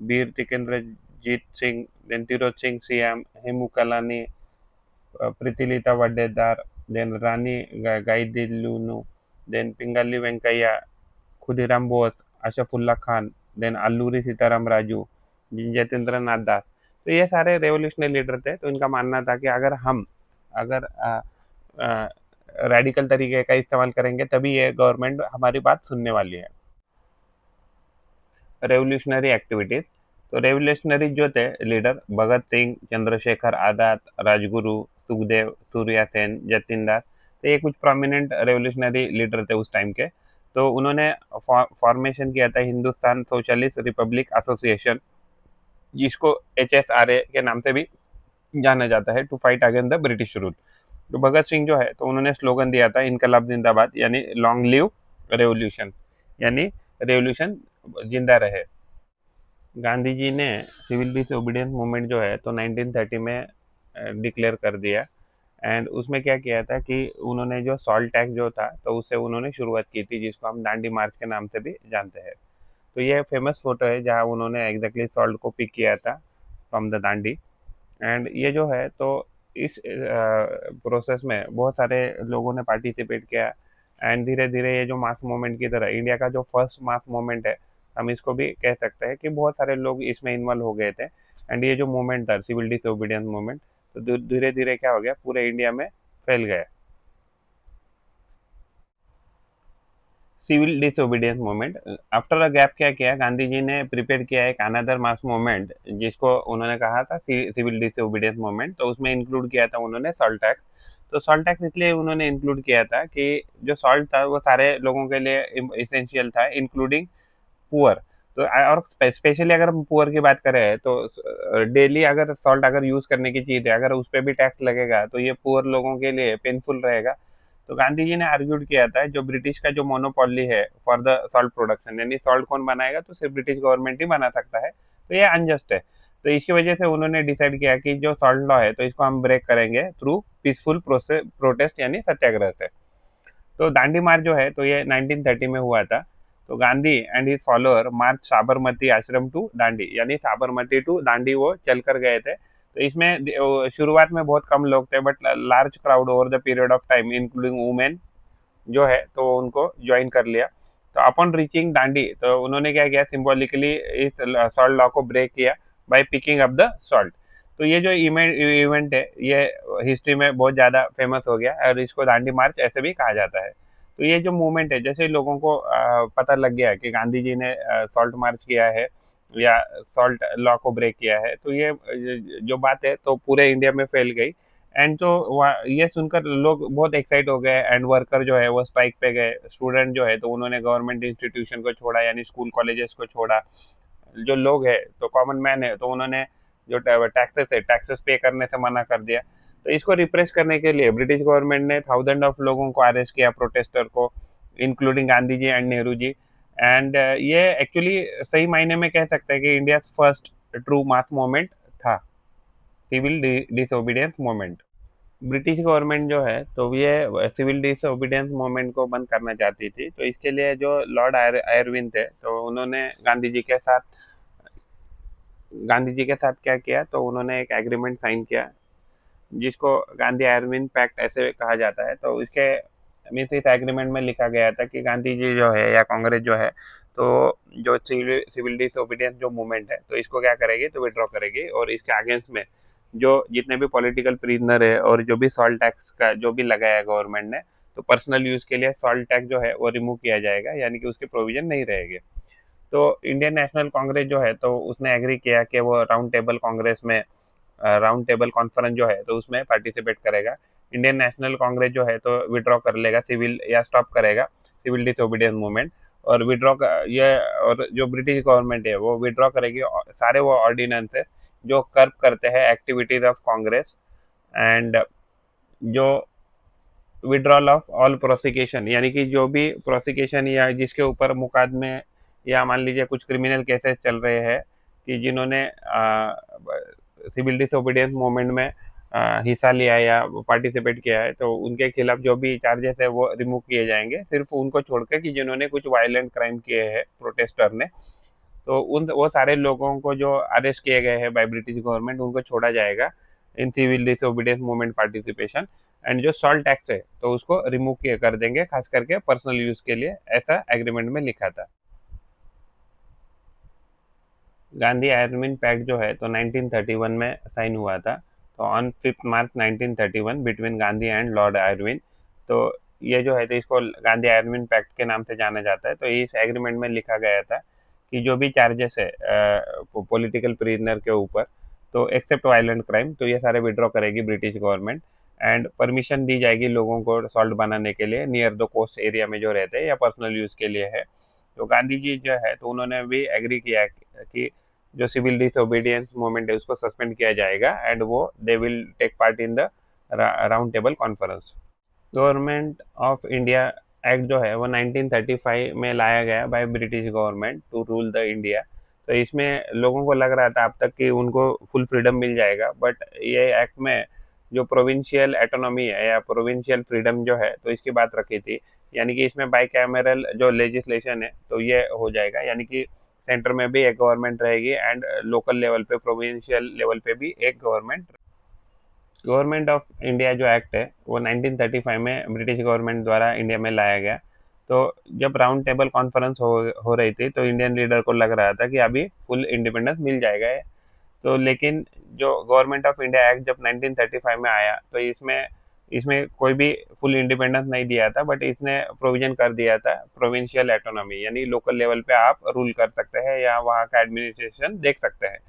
वीर Tikendrajit Singh, then तिरोत Singh SIAM, Hemu Kalani, प्रीतिलिता वड्डेदार, then रानी गाइदिलुनु, देन पिंगाली वेंकैया, खुदीराम बोस, अशफुल्ला खान, देन अल्लूरी सीताराम राजू, जतेंद्र नाथ दास। तो ये सारे रेवोल्यूशनरी लीडर थे, तो इनका मानना था कि अगर रेडिकल तरीके का इस्तेमाल करेंगे तभी ये गवर्नमेंट हमारी बात सुनने वाली है। रेवोल्यूशनरी एक्टिविटीज, तो रेवोल्यूशनरी जो थे लीडर, भगत सिंह, चंद्रशेखर आज़ाद, राजगुरु, सुखदेव, सूर्या सेन, जतिन दास, तो ये कुछ प्रोमिनेंट रेवोल्यूशनरी लीडर थे उस टाइम के। तो उन्होंने फॉर्मेशन किया था हिंदुस्तान सोशलिस्ट रिपब्लिक एसोसिएशन, जिसको HSRA के नाम से भी जाना जाता है, to fight against the British rule. तो भगत सिंह जो है तो उन्होंने स्लोगन दिया था इनकलाब जिंदाबाद, यानी लॉन्ग लिव रेवोल्यूशन, यानी रेवोल्यूशन जिंदा रहे। गांधी जी ने सिविल डिसोबीडियंस मूवमेंट जो है तो 1930 में डिक्लेयर कर दिया एंड उसमें क्या किया था कि उन्होंने जो सॉल्ट टैक्स जो था तो उससे उन्होंने शुरुआत की थी, जिसको हम दांडी मार्च के नाम से भी जानते हैं। तो ये फेमस फोटो है जहाँ उन्होंने एग्जैक्टली सॉल्ट को पिक किया था फ्रॉम द दांडी। एंड ये जो है तो इस प्रोसेस में बहुत सारे लोगों ने पार्टिसिपेट किया एंड धीरे धीरे ये जो मास मूवमेंट की तरह इंडिया का जो फर्स्ट मास मूवमेंट है, हम इसको भी कह सकते हैं कि बहुत सारे लोग इसमें इन्वॉल्व हो गए थे। एंड ये जो मूवमेंट था सिविल डिसोबीडियंस मूवमेंट, तो धीरे धीरे क्या हो गया, पूरे इंडिया में फैल गया। Civil disobedience movement, after a gap क्या किया, गांधी जी ने प्रिपेयर किया एक अनदर मास मूवमेंट, जिसको उन्होंने कहा था सिविल डिसोबीडियंस मूवमेंट। तो उसमें इंक्लूड किया था उन्होंने सॉल्ट टैक्स। तो सॉल्ट टैक्स इसलिए उन्होंने इंक्लूड किया था कि जो सॉल्ट था वो सारे लोगों के लिए इसेंशियल था, इंक्लूडिंग पुअर। तो और स्पेशली अगर हम पुअर की बात करें तो डेली अगर सॉल्ट अगर यूज करने की चीज है, अगर उस पर भी टैक्स लगेगा तो ये पुअर लोगों के लिए पेनफुल रहेगा। तो गांधी जी ने आर्ग्यूड किया था जो ब्रिटिश का जो मोनोपोली है फॉर द सॉल्ट प्रोडक्शन, यानी सॉल्ट कौन बनाएगा, तो सिर्फ ब्रिटिश गवर्नमेंट ही बना सकता है, तो ये अनजस्ट है। तो इसकी वजह से उन्होंने डिसाइड किया कि जो सॉल्ट लॉ है तो इसको हम ब्रेक करेंगे थ्रू पीसफुल प्रोटेस्ट यानी सत्याग्रह से। तो दांडी मार्च जो है तो ये 1930 में हुआ था। तो गांधी एंड हिज फॉलोअर मार्च साबरमती आश्रम टू दांडी, यानी साबरमती टू दांडी वो चल कर गए थे। तो इसमें शुरुआत में बहुत कम लोग थे, but large crowd over the period of time including women जो है तो उनको ज्वाइन कर लिया। तो अपॉन रीचिंग दांडी तो उन्होंने क्या किया, सिंबॉलिकली इस सॉल्ट लॉ को ब्रेक किया by picking up the salt. तो ये जो इवेंट है ये हिस्ट्री में बहुत ज़्यादा फेमस हो गया और इसको दांडी मार्च ऐसे भी कहा जाता है। तो ये जो मूवमेंट है, जैसे लोगों को पता लग गया कि गांधी जी ने सॉल्ट मार्च किया है या सॉल्ट लॉ को ब्रेक किया है, तो ये जो बात है तो पूरे इंडिया में फैल गई। एंड तो ये सुनकर लोग बहुत एक्साइट हो गए एंड वर्कर जो है वो स्ट्राइक पे गए, स्टूडेंट जो है तो उन्होंने गवर्नमेंट इंस्टीट्यूशन को छोड़ा यानी स्कूल कॉलेजेस को छोड़ा। जो लोग है तो कॉमन मैन है तो उन्होंने जो टैक्सेस है टैक्सेस पे करने से मना कर दिया। तो इसको रिप्रेस करने के लिए ब्रिटिश गवर्नमेंट ने थाउजेंड ऑफ लोगों को अरेस्ट किया, प्रोटेस्टर को, including Gandhi ji and Nehru ji. And ये एक्चुअली सही मायने में कह सकते हैं कि India first true mass movement था, civil disobedience movement. British government जो है तो ये सिविल डिसोबीडियंस मूवमेंट को बंद करना चाहती थी। तो इसके लिए जो लॉर्ड आयरविन थे तो उन्होंने गांधी जी के साथ क्या किया, तो उन्होंने एक एग्रीमेंट साइन किया जिसको गांधी आयरविन पैक्ट ऐसे कहा जाता है। तो इसके मीन्स इस एग्रीमेंट में लिखा गया था कि गांधी जी जो है या कांग्रेस जो है तो जो सिविल डिसोबीडियंस जो मूवमेंट है तो इसको क्या करेगी, तो विड्रॉ करेगी। और इसके अगेंस्ट में जो जितने भी पॉलिटिकल प्रिजनर है और जो भी सॉल्ट टैक्स का जो भी लगाया गवर्नमेंट ने, तो पर्सनल यूज के लिए सॉल्ट टैक्स जो है वो रिमूव किया जाएगा, यानी कि उसके प्रोविजन नहीं रहेंगे। तो इंडियन नेशनल कांग्रेस जो है तो उसने एग्री किया कि वो राउंड टेबल कांग्रेस में राउंड टेबल कॉन्फ्रेंस जो है तो उसमें पार्टिसिपेट करेगा। इंडियन नेशनल कांग्रेस जो है तो विड्रॉ कर लेगा सिविल या स्टॉप करेगा सिविल डिसोबीडियंस मूवमेंट। और ये और जो ब्रिटिश गवर्नमेंट है वो विड्रॉ करेगी सारे वो ऑर्डिनेंस है जो कर्ब करते हैं एक्टिविटीज ऑफ कांग्रेस। एंड जो विड्रॉल ऑफ ऑल प्रोसिक्यूशन, यानी कि जो भी प्रोसिक्यूशन या जिसके ऊपर मुकदमे या मान लीजिए कुछ क्रिमिनल केसेस चल रहे हैं कि जिन्होंने सिविल डिसोबीडियंस मूवमेंट में हिस्सा लिया है या पार्टिसिपेट किया है, तो उनके खिलाफ जो भी चार्जेस है वो रिमूव किए जाएंगे, सिर्फ उनको छोड़कर कि जिन्होंने कुछ वायलेंट क्राइम किए हैं प्रोटेस्टर ने। तो उन वो सारे लोगों को जो अरेस्ट किए गए हैं बाय ब्रिटिश गवर्नमेंट उनको छोड़ा जाएगा in civil disobedience movement participation. And जो सॉल्ट टैक्स है तो उसको रिमूव किए कर देंगे, खास करके पर्सनल यूज के लिए, ऐसा एग्रीमेंट में लिखा था। गांधी आयरविन पैक्ट जो है तो 1931 में साइन हुआ था। तो on 5 March 1931 between Gandhi and Lord Irving. तो ये जो है तो इसको गांधी आयरविन पैक्ट के नाम से जाना जाता है। तो इस एग्रीमेंट में लिखा गया था कि जो भी चार्जेस है पॉलिटिकल प्रिजनर के ऊपर, तो एक्सेप्ट वायलेंट क्राइम, तो ये सारे विड्रॉ करेगी ब्रिटिश गवर्नमेंट। एंड परमिशन दी जाएगी लोगों को सॉल्ट बनाने के लिए नियर द कोस्ट एरिया में जो रहते हैं या पर्सनल यूज के लिए है। तो गांधी जी जो है तो उन्होंने भी एग्री किया कि जो सिविल डिसोबीडियंस मूवमेंट है उसको सस्पेंड किया जाएगा एंड वो they will take part in the round table conference. Government of India act जो है वो 1935 में लाया गया by British government to rule the India. तो इसमें लोगों को लग रहा था अब तक कि उनको फुल फ्रीडम मिल जाएगा, बट ये एक्ट में जो प्रोविंशियल एटोनॉमी है या प्रोविंशियल फ्रीडम जो है तो इसकी बात रखी थी। यानी कि इसमें बाई कैमरल जो लेजिस्लेशन है तो ये हो जाएगा, यानी कि सेंटर में भी एक गवर्नमेंट रहेगी एंड लोकल लेवल पे प्रोविंशियल लेवल पे भी एक गवर्नमेंट। गवर्नमेंट ऑफ इंडिया जो एक्ट है वो 1935 में ब्रिटिश गवर्नमेंट द्वारा इंडिया में लाया गया। तो जब राउंड टेबल कॉन्फ्रेंस हो रही थी तो इंडियन लीडर को लग रहा था कि अभी फुल इंडिपेंडेंस मिल जाएगा। तो लेकिन जो गवर्नमेंट ऑफ इंडिया एक्ट जब 1935 में आया तो इसमें इसमें कोई भी फुल इंडिपेंडेंस नहीं दिया था, बट इसने प्रोविजन कर दिया था प्रोविंशियल एटोनॉमी, यानी लोकल लेवल पे आप रूल कर सकते हैं या वहाँ का एडमिनिस्ट्रेशन देख सकते हैं।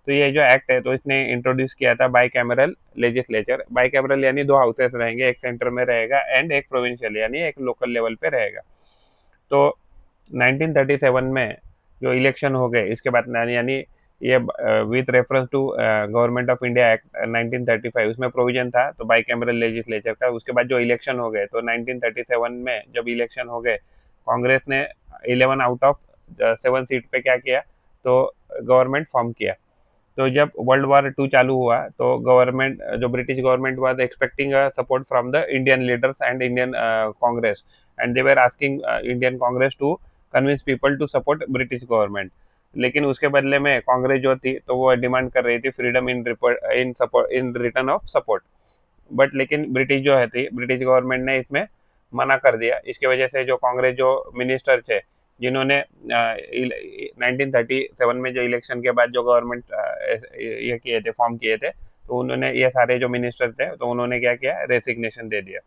तो ये जो एक्ट है तो इसने इंट्रोड्यूस किया था by cameral legislature. By cameral यानी दो हाउसेस रहेंगे, एक सेंटर में रहेगा एंड एक प्रोविंशियल यानी एक लोकल लेवल पे रहेगा। तो 1937 में जो इलेक्शन हो गए इसके बाद यानी ये with reference to government of India act 1935 उसमें प्रोविजन था तो बाई कैमरल लेजिस्लेचर का। उसके बाद जो इलेक्शन हो गए तो 1937 में जब इलेक्शन हो गए कांग्रेस ने 11 आउट ऑफ 7 सीट पे क्या किया, तो गवर्नमेंट फॉर्म किया। तो जब वर्ल्ड वॉर 2 चालू हुआ तो गवर्नमेंट जो British government was expecting support from the Indian leaders and Indian Congress, and they were asking Indian Congress to convince people to support British government. लेकिन उसके बदले में कांग्रेस जो थी तो वो डिमांड कर रही थी freedom in return of support. But लेकिन ब्रिटिश जो है थी ब्रिटिश गवर्नमेंट ने इसमें मना कर दिया। इसकी वजह से जो कांग्रेस जो मिनिस्टर थे जिन्होंने 1937 में जो इलेक्शन के बाद जो गवर्नमेंट ये किए थे, फॉर्म किए थे, तो उन्होंने ये सारे जो मिनिस्टर थे तो उन्होंने क्या किया, रेसिग्नेशन दे दिया।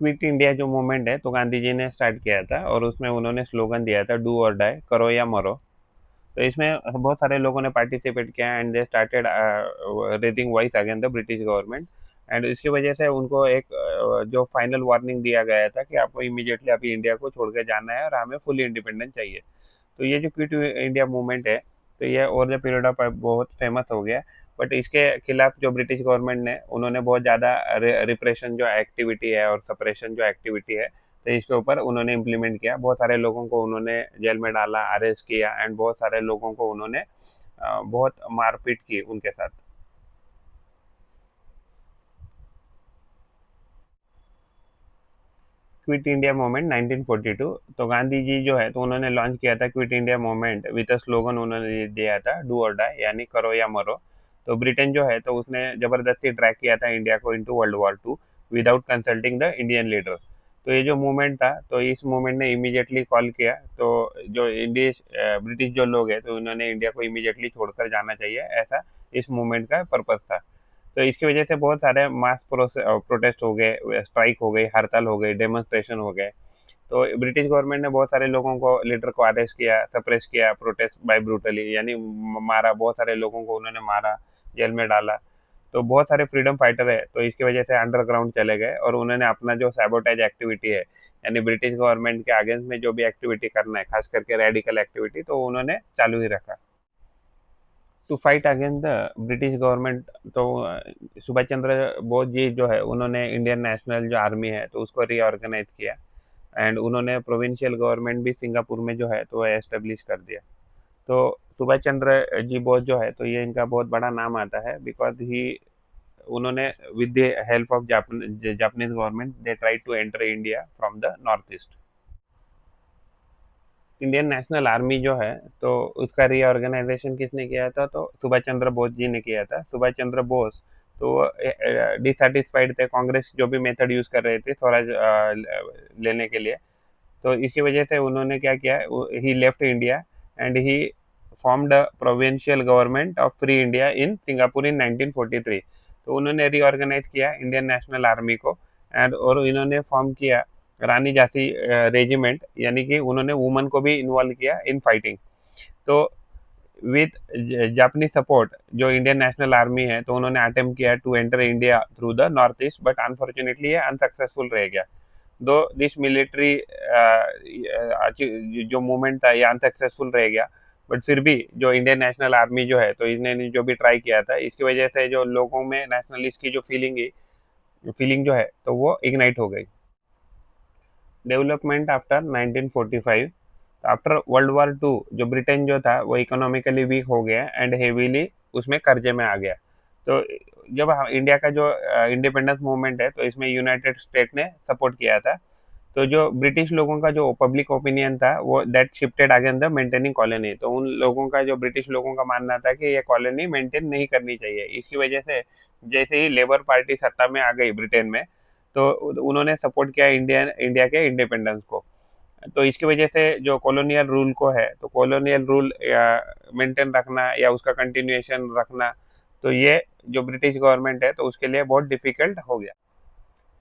क्विट इंडिया जो मूवमेंट है तो गांधी जी ने स्टार्ट किया था और उसमें उन्होंने स्लोगन दिया था, डू और डाई, करो या मरो। तो इसमें बहुत सारे लोगों ने पार्टिसिपेट किया and they started raising voice against the British government. And इसकी वजह से उनको एक जो फाइनल वार्निंग दिया गया था कि आपको इमीडिएटली अभी इंडिया को छोड़ के जाना है और हमें फुली इंडिपेंडेंस चाहिए। तो ये जो क्विट इंडिया मूवमेंट है तो ये ओवर द पीरियड ऑफ बहुत फेमस हो गया। बट इसके खिलाफ जो ब्रिटिश गवर्नमेंट ने उन्होंने बहुत ज़्यादा रिप्रेशन जो एक्टिविटी है और सप्रेशन जो एक्टिविटी है तो इसके ऊपर उन्होंने इम्प्लीमेंट किया। बहुत सारे लोगों को उन्होंने जेल में डाला, अरेस्ट किया एंड बहुत सारे लोगों को उन्होंने बहुत मारपीट की उनके साथ। क्विट इंडिया मूवमेंट 1942, तो गांधी जी जो है तो उन्होंने लॉन्च किया था quit India movement with a slogan उन्होंने दिया था, डू और डाई, यानी करो या मरो। तो ब्रिटेन जो है तो उसने जबरदस्ती ड्रैग किया था इंडिया को into world war 2 without consulting the Indian leader. तो ये जो मूवमेंट था तो इस मूवमेंट ने इमीडिएटली कॉल किया, तो जो ब्रिटिश जो लोग हैं तो उन्होंने इंडिया को इमीडिएटली छोड़कर जाना चाहिए, ऐसा इस मूवमेंट का पर्पस था। तो इसकी वजह से बहुत सारे मास प्रोटेस्ट हो गए, स्ट्राइक हो गई, हड़ताल हो गई, डेमोन्स्ट्रेशन हो गए। तो ब्रिटिश गवर्नमेंट ने बहुत सारे लोगों को, लीडर को अरेस्ट किया, सप्रेस किया, प्रोटेस्ट बाय ब्रूटली, यानी मारा, बहुत सारे लोगों को उन्होंने मारा, जेल में डाला। तो बहुत सारे फ्रीडम फाइटर है तो इसकी वजह से अंडरग्राउंड चले गए और उन्होंने अपना जो सैबोटेज एक्टिविटी है, यानी ब्रिटिश गवर्नमेंट के अगेंस्ट में जो भी एक्टिविटी करना है, खास करके रेडिकल एक्टिविटी, तो उन्होंने चालू ही रखा। To fight against the British government, तो सुभाष चंद्र बोस जी जो है उन्होंने इंडियन नेशनल जो आर्मी है तो उसको रीऑर्गेनाइज किया एंड उन्होंने प्रोविंशियल गवर्नमेंट भी सिंगापुर में जो है तो एस्टेब्लिश कर दिया। तो सुभाष चंद्र जी बोस जो है तो ये इनका बहुत बड़ा नाम आता है बिकॉज ही उन्होंने with the help of Japanese government they try to enter India from the north east. Indian national army जो है तो उसका रीऑर्गेनाइजेशन किसने किया था, तो सुभाष चंद्र बोस जी ने किया था। सुभाष चंद्र बोस तो डिससेटिस्फाइड थे, कांग्रेस जो भी मेथड यूज कर रहे थे स्वराज लेने के लिए। तो इसकी वजह से उन्होंने क्या किया, he left India and he formed a provincial government of free India in Singapore in 1943। तो उन्होंने रीऑर्गेनाइज किया इंडियन नेशनल आर्मी को एंड और इन्होंने फॉर्म किया रानी झांसी रेजिमेंट, यानी कि उन्होंने वुमन को भी इन्वॉल्व किया इन फाइटिंग। तो विथ जापानीज सपोर्ट जो इंडियन नेशनल आर्मी है तो उन्होंने अटेम्प्ट किया to enter India through the north east, but unfortunately ये अनसक्सेसफुल रह गया। दो दिस मिलिट्री जो मूवमेंट था ये अनसक्सेसफुल रह गया, बट फिर भी जो इंडियन नेशनल आर्मी जो है तो इसने जो भी ट्राई किया था इसकी वजह से जो लोगों में नेशनलिस्ट की जो फीलिंग जो है तो वो इग्नाइट हो गई। Development after 1945, after world war 2 जो ब्रिटेन जो था वो इकोनॉमिकली वीक हो गया एंड हेवीली उसमें कर्जे में आ गया। तो जब इंडिया का जो इंडिपेंडेंस मूवमेंट है तो इसमें यूनाइटेड स्टेट ने सपोर्ट किया था। तो जो ब्रिटिश लोगों का जो पब्लिक ओपिनियन था वो that shifted against the maintaining colony. तो उन लोगों का, जो ब्रिटिश लोगों का मानना था कि ये कॉलोनी मेंटेन नहीं करनी चाहिए। इसकी वजह से जैसे ही लेबर पार्टी सत्ता में आ गई ब्रिटेन में तो उन्होंने सपोर्ट किया इंडिया के इंडिपेंडेंस को। तो इसकी वजह से जो कॉलोनियल रूल को है तो कॉलोनियल रूल मेंटेन रखना या उसका कंटिन्यूएशन रखना, तो ये जो ब्रिटिश गवर्नमेंट है तो उसके लिए बहुत डिफिकल्ट हो गया।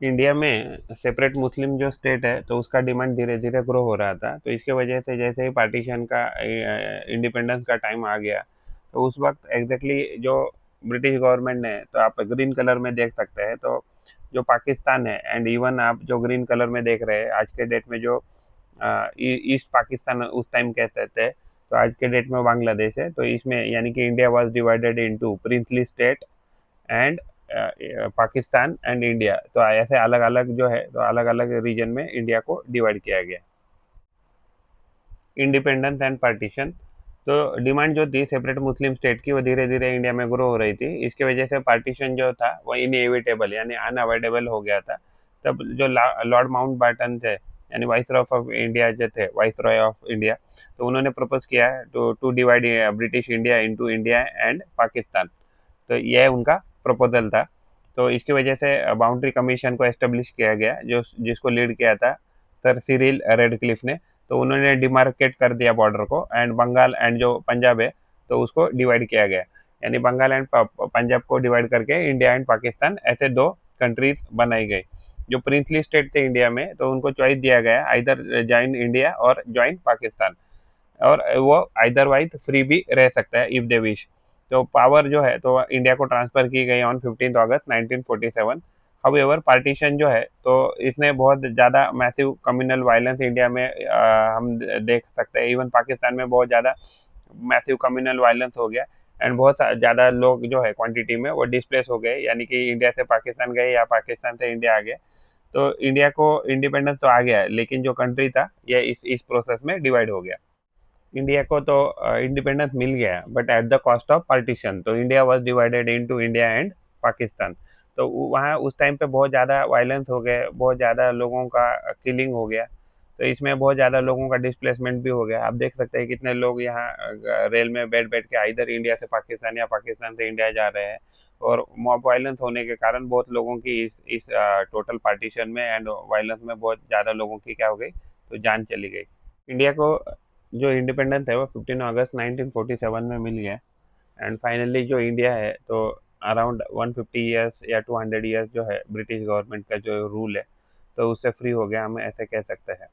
इंडिया में सेपरेट मुस्लिम जो स्टेट है तो उसका डिमांड धीरे धीरे ग्रो हो रहा था। तो इसके वजह से जैसे ही पार्टीशन का इंडिपेंडेंस का टाइम आ गया तो उस वक्त एग्जैक्टली जो ब्रिटिश गवर्नमेंट ने, तो आप ग्रीन कलर में देख सकते हैं, तो जो पाकिस्तान है एंड इवन आप जो ग्रीन कलर में देख रहे हैं आज के डेट में जो ईस्ट पाकिस्तान उस टाइम कह सकते हैं, तो आज के डेट में बांग्लादेश है। तो इसमें यानी कि India was divided into princely state and Pakistan and India. तो ऐसे अलग अलग जो है तो अलग अलग रीजन में इंडिया को डिवाइड किया गया। इंडिपेंडेंस एंड पार्टीशन, तो डिमांड जो थी सेपरेट मुस्लिम स्टेट की वो धीरे धीरे इंडिया में ग्रो हो रही थी। इसकी वजह से पार्टीशन जो था वो इनएविटेबल यानी अनअवॉइडेबल हो गया था। तब जो लॉर्ड माउंट बैटन थे यानी वाइसरॉय ऑफ इंडिया जो थे, वाइसरॉय ऑफ इंडिया, तो उन्होंने प्रपोज किया है to divide British India into India and Pakistan. तो यह उनका प्रपोजल था। तो इसकी वजह से बाउंड्री कमीशन को एस्टेब्लिश किया गया जो जिसको लीड किया था सर सिरिल रेडक्लिफ ने। तो उन्होंने डिमार्केट कर दिया बॉर्डर को एंड बंगाल एंड जो पंजाब है तो उसको डिवाइड किया गया। यानी बंगाल एंड पंजाब को डिवाइड करके इंडिया एंड पाकिस्तान ऐसे दो कंट्रीज बनाई गई। जो प्रिंसली स्टेट थे इंडिया में, तो उनको चॉइस दिया गया आइदर ज्वाइन इंडिया और ज्वाइन पाकिस्तान, और वो आइदर वाइज फ्री भी रह सकता है इफ दे विश। तो पावर जो है तो इंडिया को ट्रांसफर की गई ऑन 15 अगस्त 1947। हाउएवर पार्टीशन जो है तो इसने बहुत ज़्यादा मैसिव कम्युनल वायलेंस इंडिया में हम देख सकते हैं। इवन पाकिस्तान में बहुत ज़्यादा मैसिव कम्युनल वायलेंस हो गया, एंड बहुत ज़्यादा लोग जो है क्वांटिटी में वो डिस्प्लेस हो गए, यानी कि इंडिया से पाकिस्तान गए या पाकिस्तान से इंडिया आ गए। तो इंडिया को इंडिपेंडेंस तो आ गया है, लेकिन जो कंट्री था ये इस प्रोसेस में डिवाइड हो गया। इंडिया को तो इंडिपेंडेंस मिल गया, but at the cost of partition. तो India was divided into India and Pakistan. तो वहाँ उस टाइम पे बहुत ज़्यादा वायलेंस हो गए, बहुत ज़्यादा लोगों का किलिंग हो गया। तो इसमें बहुत ज़्यादा लोगों का डिस्प्लेसमेंट भी हो गया। आप देख सकते हैं कितने लोग यहाँ रेल में बैठ बैठ के इधर इंडिया से पाकिस्तान या पाकिस्तान से इंडिया जा रहे हैं। और मॉब वायलेंस होने के कारण बहुत लोगों की इस टोटल पार्टीशन में एंड वायलेंस में बहुत ज़्यादा लोगों की क्या हो गई, तो जान चली गई। इंडिया को जो इंडिपेंडेंस है वो 15 अगस्त 1947 में मिल गया। एंड फाइनली जो इंडिया है तो अराउंड 150 ईयर्स या 200 ईयर्स जो है ब्रिटिश गवर्नमेंट का जो रूल है तो उससे फ्री हो गया, हम ऐसे कह सकते हैं।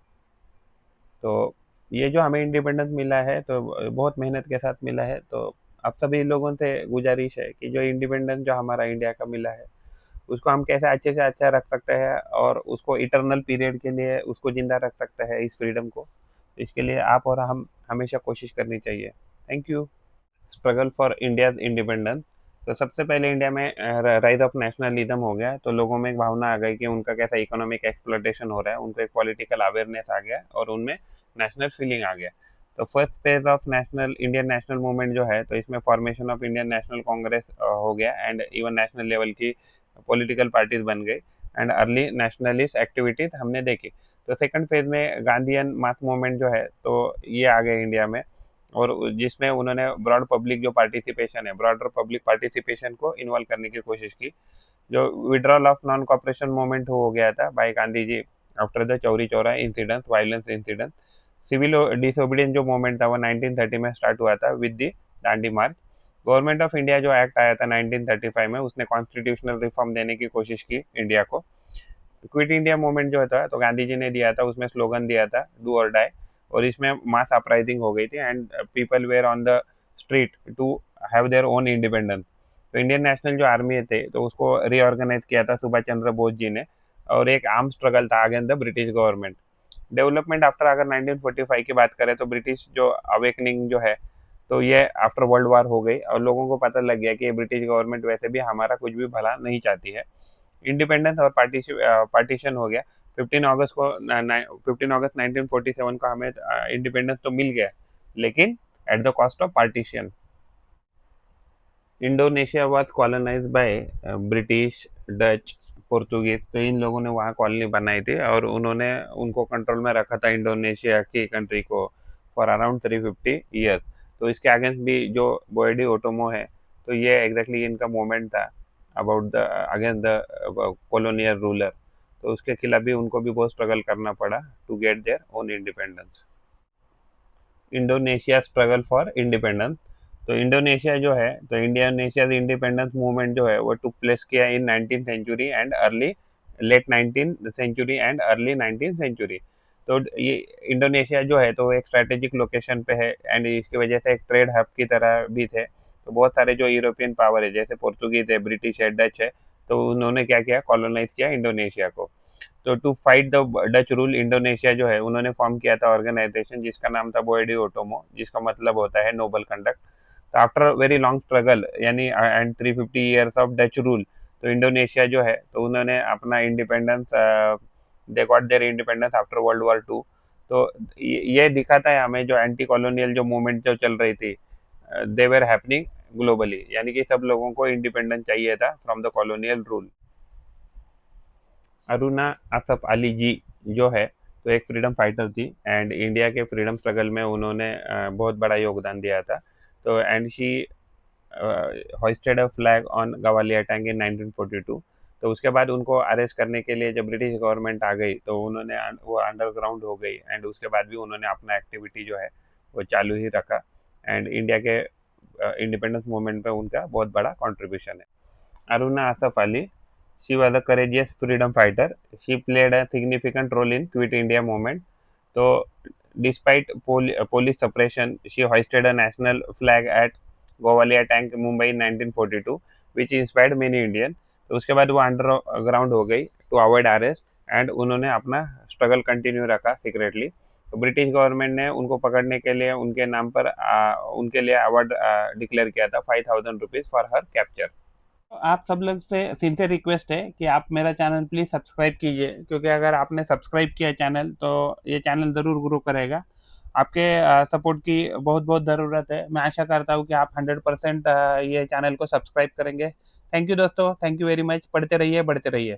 तो ये जो हमें इंडिपेंडेंस मिला है तो बहुत मेहनत के साथ मिला है। तो अब सभी लोगों से गुजारिश है कि जो इंडिपेंडेंस जो हमारा इंडिया का मिला है उसको हम कैसे अच्छे से अच्छा रख सकते हैं और उसको इटरनल पीरियड के लिए उसको जिंदा रख सकते हैं इस फ्रीडम को। तो इसके लिए आप और हम हमेशा कोशिश करनी चाहिए। Thank you. Struggle for India's independence. तो सबसे पहले इंडिया में राइज ऑफ नेशनलिज्म हो गया, तो लोगों में एक भावना आ गई कि उनका कैसा इकोनॉमिक एक्सप्लोटेशन हो रहा है, उनको एक पॉलिटिकल अवेयरनेस आ गया और उनमें नेशनल फीलिंग आ गया। तो first phase of national Indian national movement जो है तो इसमें formation of Indian national Congress हो गया, एंड इवन नेशनल लेवल की पॉलिटिकल पार्टीज बन गई, एंड अर्ली नेशनलिस्ट एक्टिविटीज हमने देखी। तो सेकंड फेज में गांधीयन मास मूवमेंट जो है तो ये आ गए इंडिया में, और जिसमें उन्होंने ब्रॉड पब्लिक जो पार्टिसिपेशन है, ब्रॉडर पब्लिक पार्टिसिपेशन को इन्वॉल्व करने की कोशिश की। जो withdrawal of non cooperation movement हो गया था by Gandhi ji after the Chauri Chaura incident, violence incident. Civil disobedience जो मूवमेंट था वो 1930 में स्टार्ट हुआ था with the Dandi march. Government of India जो एक्ट आया था 1935 में, उसने कॉन्स्टिट्यूशनल रिफॉर्म देने की कोशिश की इंडिया को। क्विट इंडिया मूवमेंट जो था तो गांधी जी ने दिया था, उसमें स्लोगन दिया था डू और डाई, और इसमें मास अपराइजिंग हो गई थी and people were on the street to have their own independence. तो इंडियन नेशनल जो आर्मी थे तो उसको रीऑर्गेनाइज किया था सुभाष चंद्र बोस जी ने, और एक आर्म स्ट्रगल था against the British government. Development after अगर 1945 की बात करें तो ब्रिटिश जो अवेकनिंग जो है तो ये आफ्टर वर्ल्ड वार हो गई, और लोगों को पता लग गया कि ब्रिटिश गवर्नमेंट वैसे भी हमारा कुछ भी भला नहीं चाहती है। इंडिपेंडेंस और पार्टीशन हो गया। 15 अगस्त 1947 को हमें इंडिपेंडेंस तो मिल गया, लेकिन eight the cost of partition. Indonesia was colonised by British, Dutch, Portuguese. तो इन लोगों ने वहाँ कॉलोनी बनाई थी और उन्होंने उनको कंट्रोल में रखा था इंडोनेशिया की कंट्री को फॉर अराउंड 350 ईयर्स। तो इसके अगेंस्ट भी जो बोएडी ओटोमो है तो ये एग्जैक्टली इनका मूवमेंट था about the against the colonial ruler. तो उसके खिलाफ भी उनको भी बहुत स्ट्रगल करना पड़ा to get their own independence. Indonesia struggle for independence. तो इंडोनेशिया जो है तो इंडोनेशिया इंडिपेंडेंस मूवमेंट जो है वो टुक प्लेस किया इन 19th century and early late 19th century and early 19th century. तो ये इंडोनेशिया जो है तो एक स्ट्रेटेजिक लोकेशन पे है, एंड इसकी वजह से एक ट्रेड हब की तरह भी थे। तो बहुत सारे जो यूरोपियन पावर है जैसे पोर्तुगीज है, ब्रिटिश है, डच है, तो उन्होंने क्या किया, कॉलोनाइज किया इंडोनेशिया को। तो to fight the Dutch rule Indonesia जो है उन्होंने फॉर्म किया था ऑर्गेनाइजेशन जिसका नाम था बोएडी ओटोमो, जिसका मतलब होता है नोबल कंडक्ट। तो आफ्टर वेरी लॉन्ग स्ट्रगल यानी and 350 years of Dutch rule, तो इंडोनेशिया जो है तो उन्होंने अपना independence, they got their independence after world war two. तो ये दिखाता है हमें जो एंटी कॉलोनियल जो मूवमेंट जो चल रही थी दे वेर हैपनिंग ग्लोबली, यानी कि सब लोगों को इंडिपेंडेंस चाहिए था from the colonial rule. Aruna Asaf Ali ji जो है तो एक फ्रीडम फाइटर थी, एंड इंडिया के फ्रीडम स्ट्रगल में उन्होंने बहुत बड़ा योगदान दिया था। तो and she hoisted a flag on Gowalia tank in 1942। तो उसके बाद उनको अरेस्ट करने के लिए जब ब्रिटिश गवर्नमेंट आ गई तो उन्होंने वो अंडरग्राउंड हो गई, एंड उसके बाद भी उन्होंने अपना एक्टिविटी जो है वो चालू ही रखा। एंड इंडिया के इंडिपेंडेंस मूवमेंट पे उनका बहुत बड़ा कंट्रीब्यूशन है। Aruna Asaf Ali, she was a courageous freedom fighter. She played a significant role in Quit India movement. So, despite police suppression, she hoisted a national flag at Gowalia Tank, Mumbai in 1942, which inspired many Indian. तो उसके बाद वो अंडरग्राउंड हो गई टू अवॉइड अरेस्ट एंड उन्होंने अपना स्ट्रगल कंटिन्यू रखा सीक्रेटली। तो ब्रिटिश गवर्नमेंट ने उनको पकड़ने के लिए उनके नाम पर उनके लिए अवार्ड डिक्लेयर किया था ₹5,000 फॉर हर कैप्चर। आप सब लोग से सिंसियर रिक्वेस्ट है कि आप मेरा चैनल प्लीज़ सब्सक्राइब कीजिए, क्योंकि अगर आपने सब्सक्राइब किया चैनल तो ये चैनल ज़रूर ग्रो करेगा। आपके सपोर्ट की बहुत बहुत ज़रूरत है। मैं आशा करता हूँ कि आप 100% ये चैनल को सब्सक्राइब करेंगे। थैंक यू दोस्तों, थैंक यू वेरी मच। पढ़ते रहिए, बढ़ते रहिए।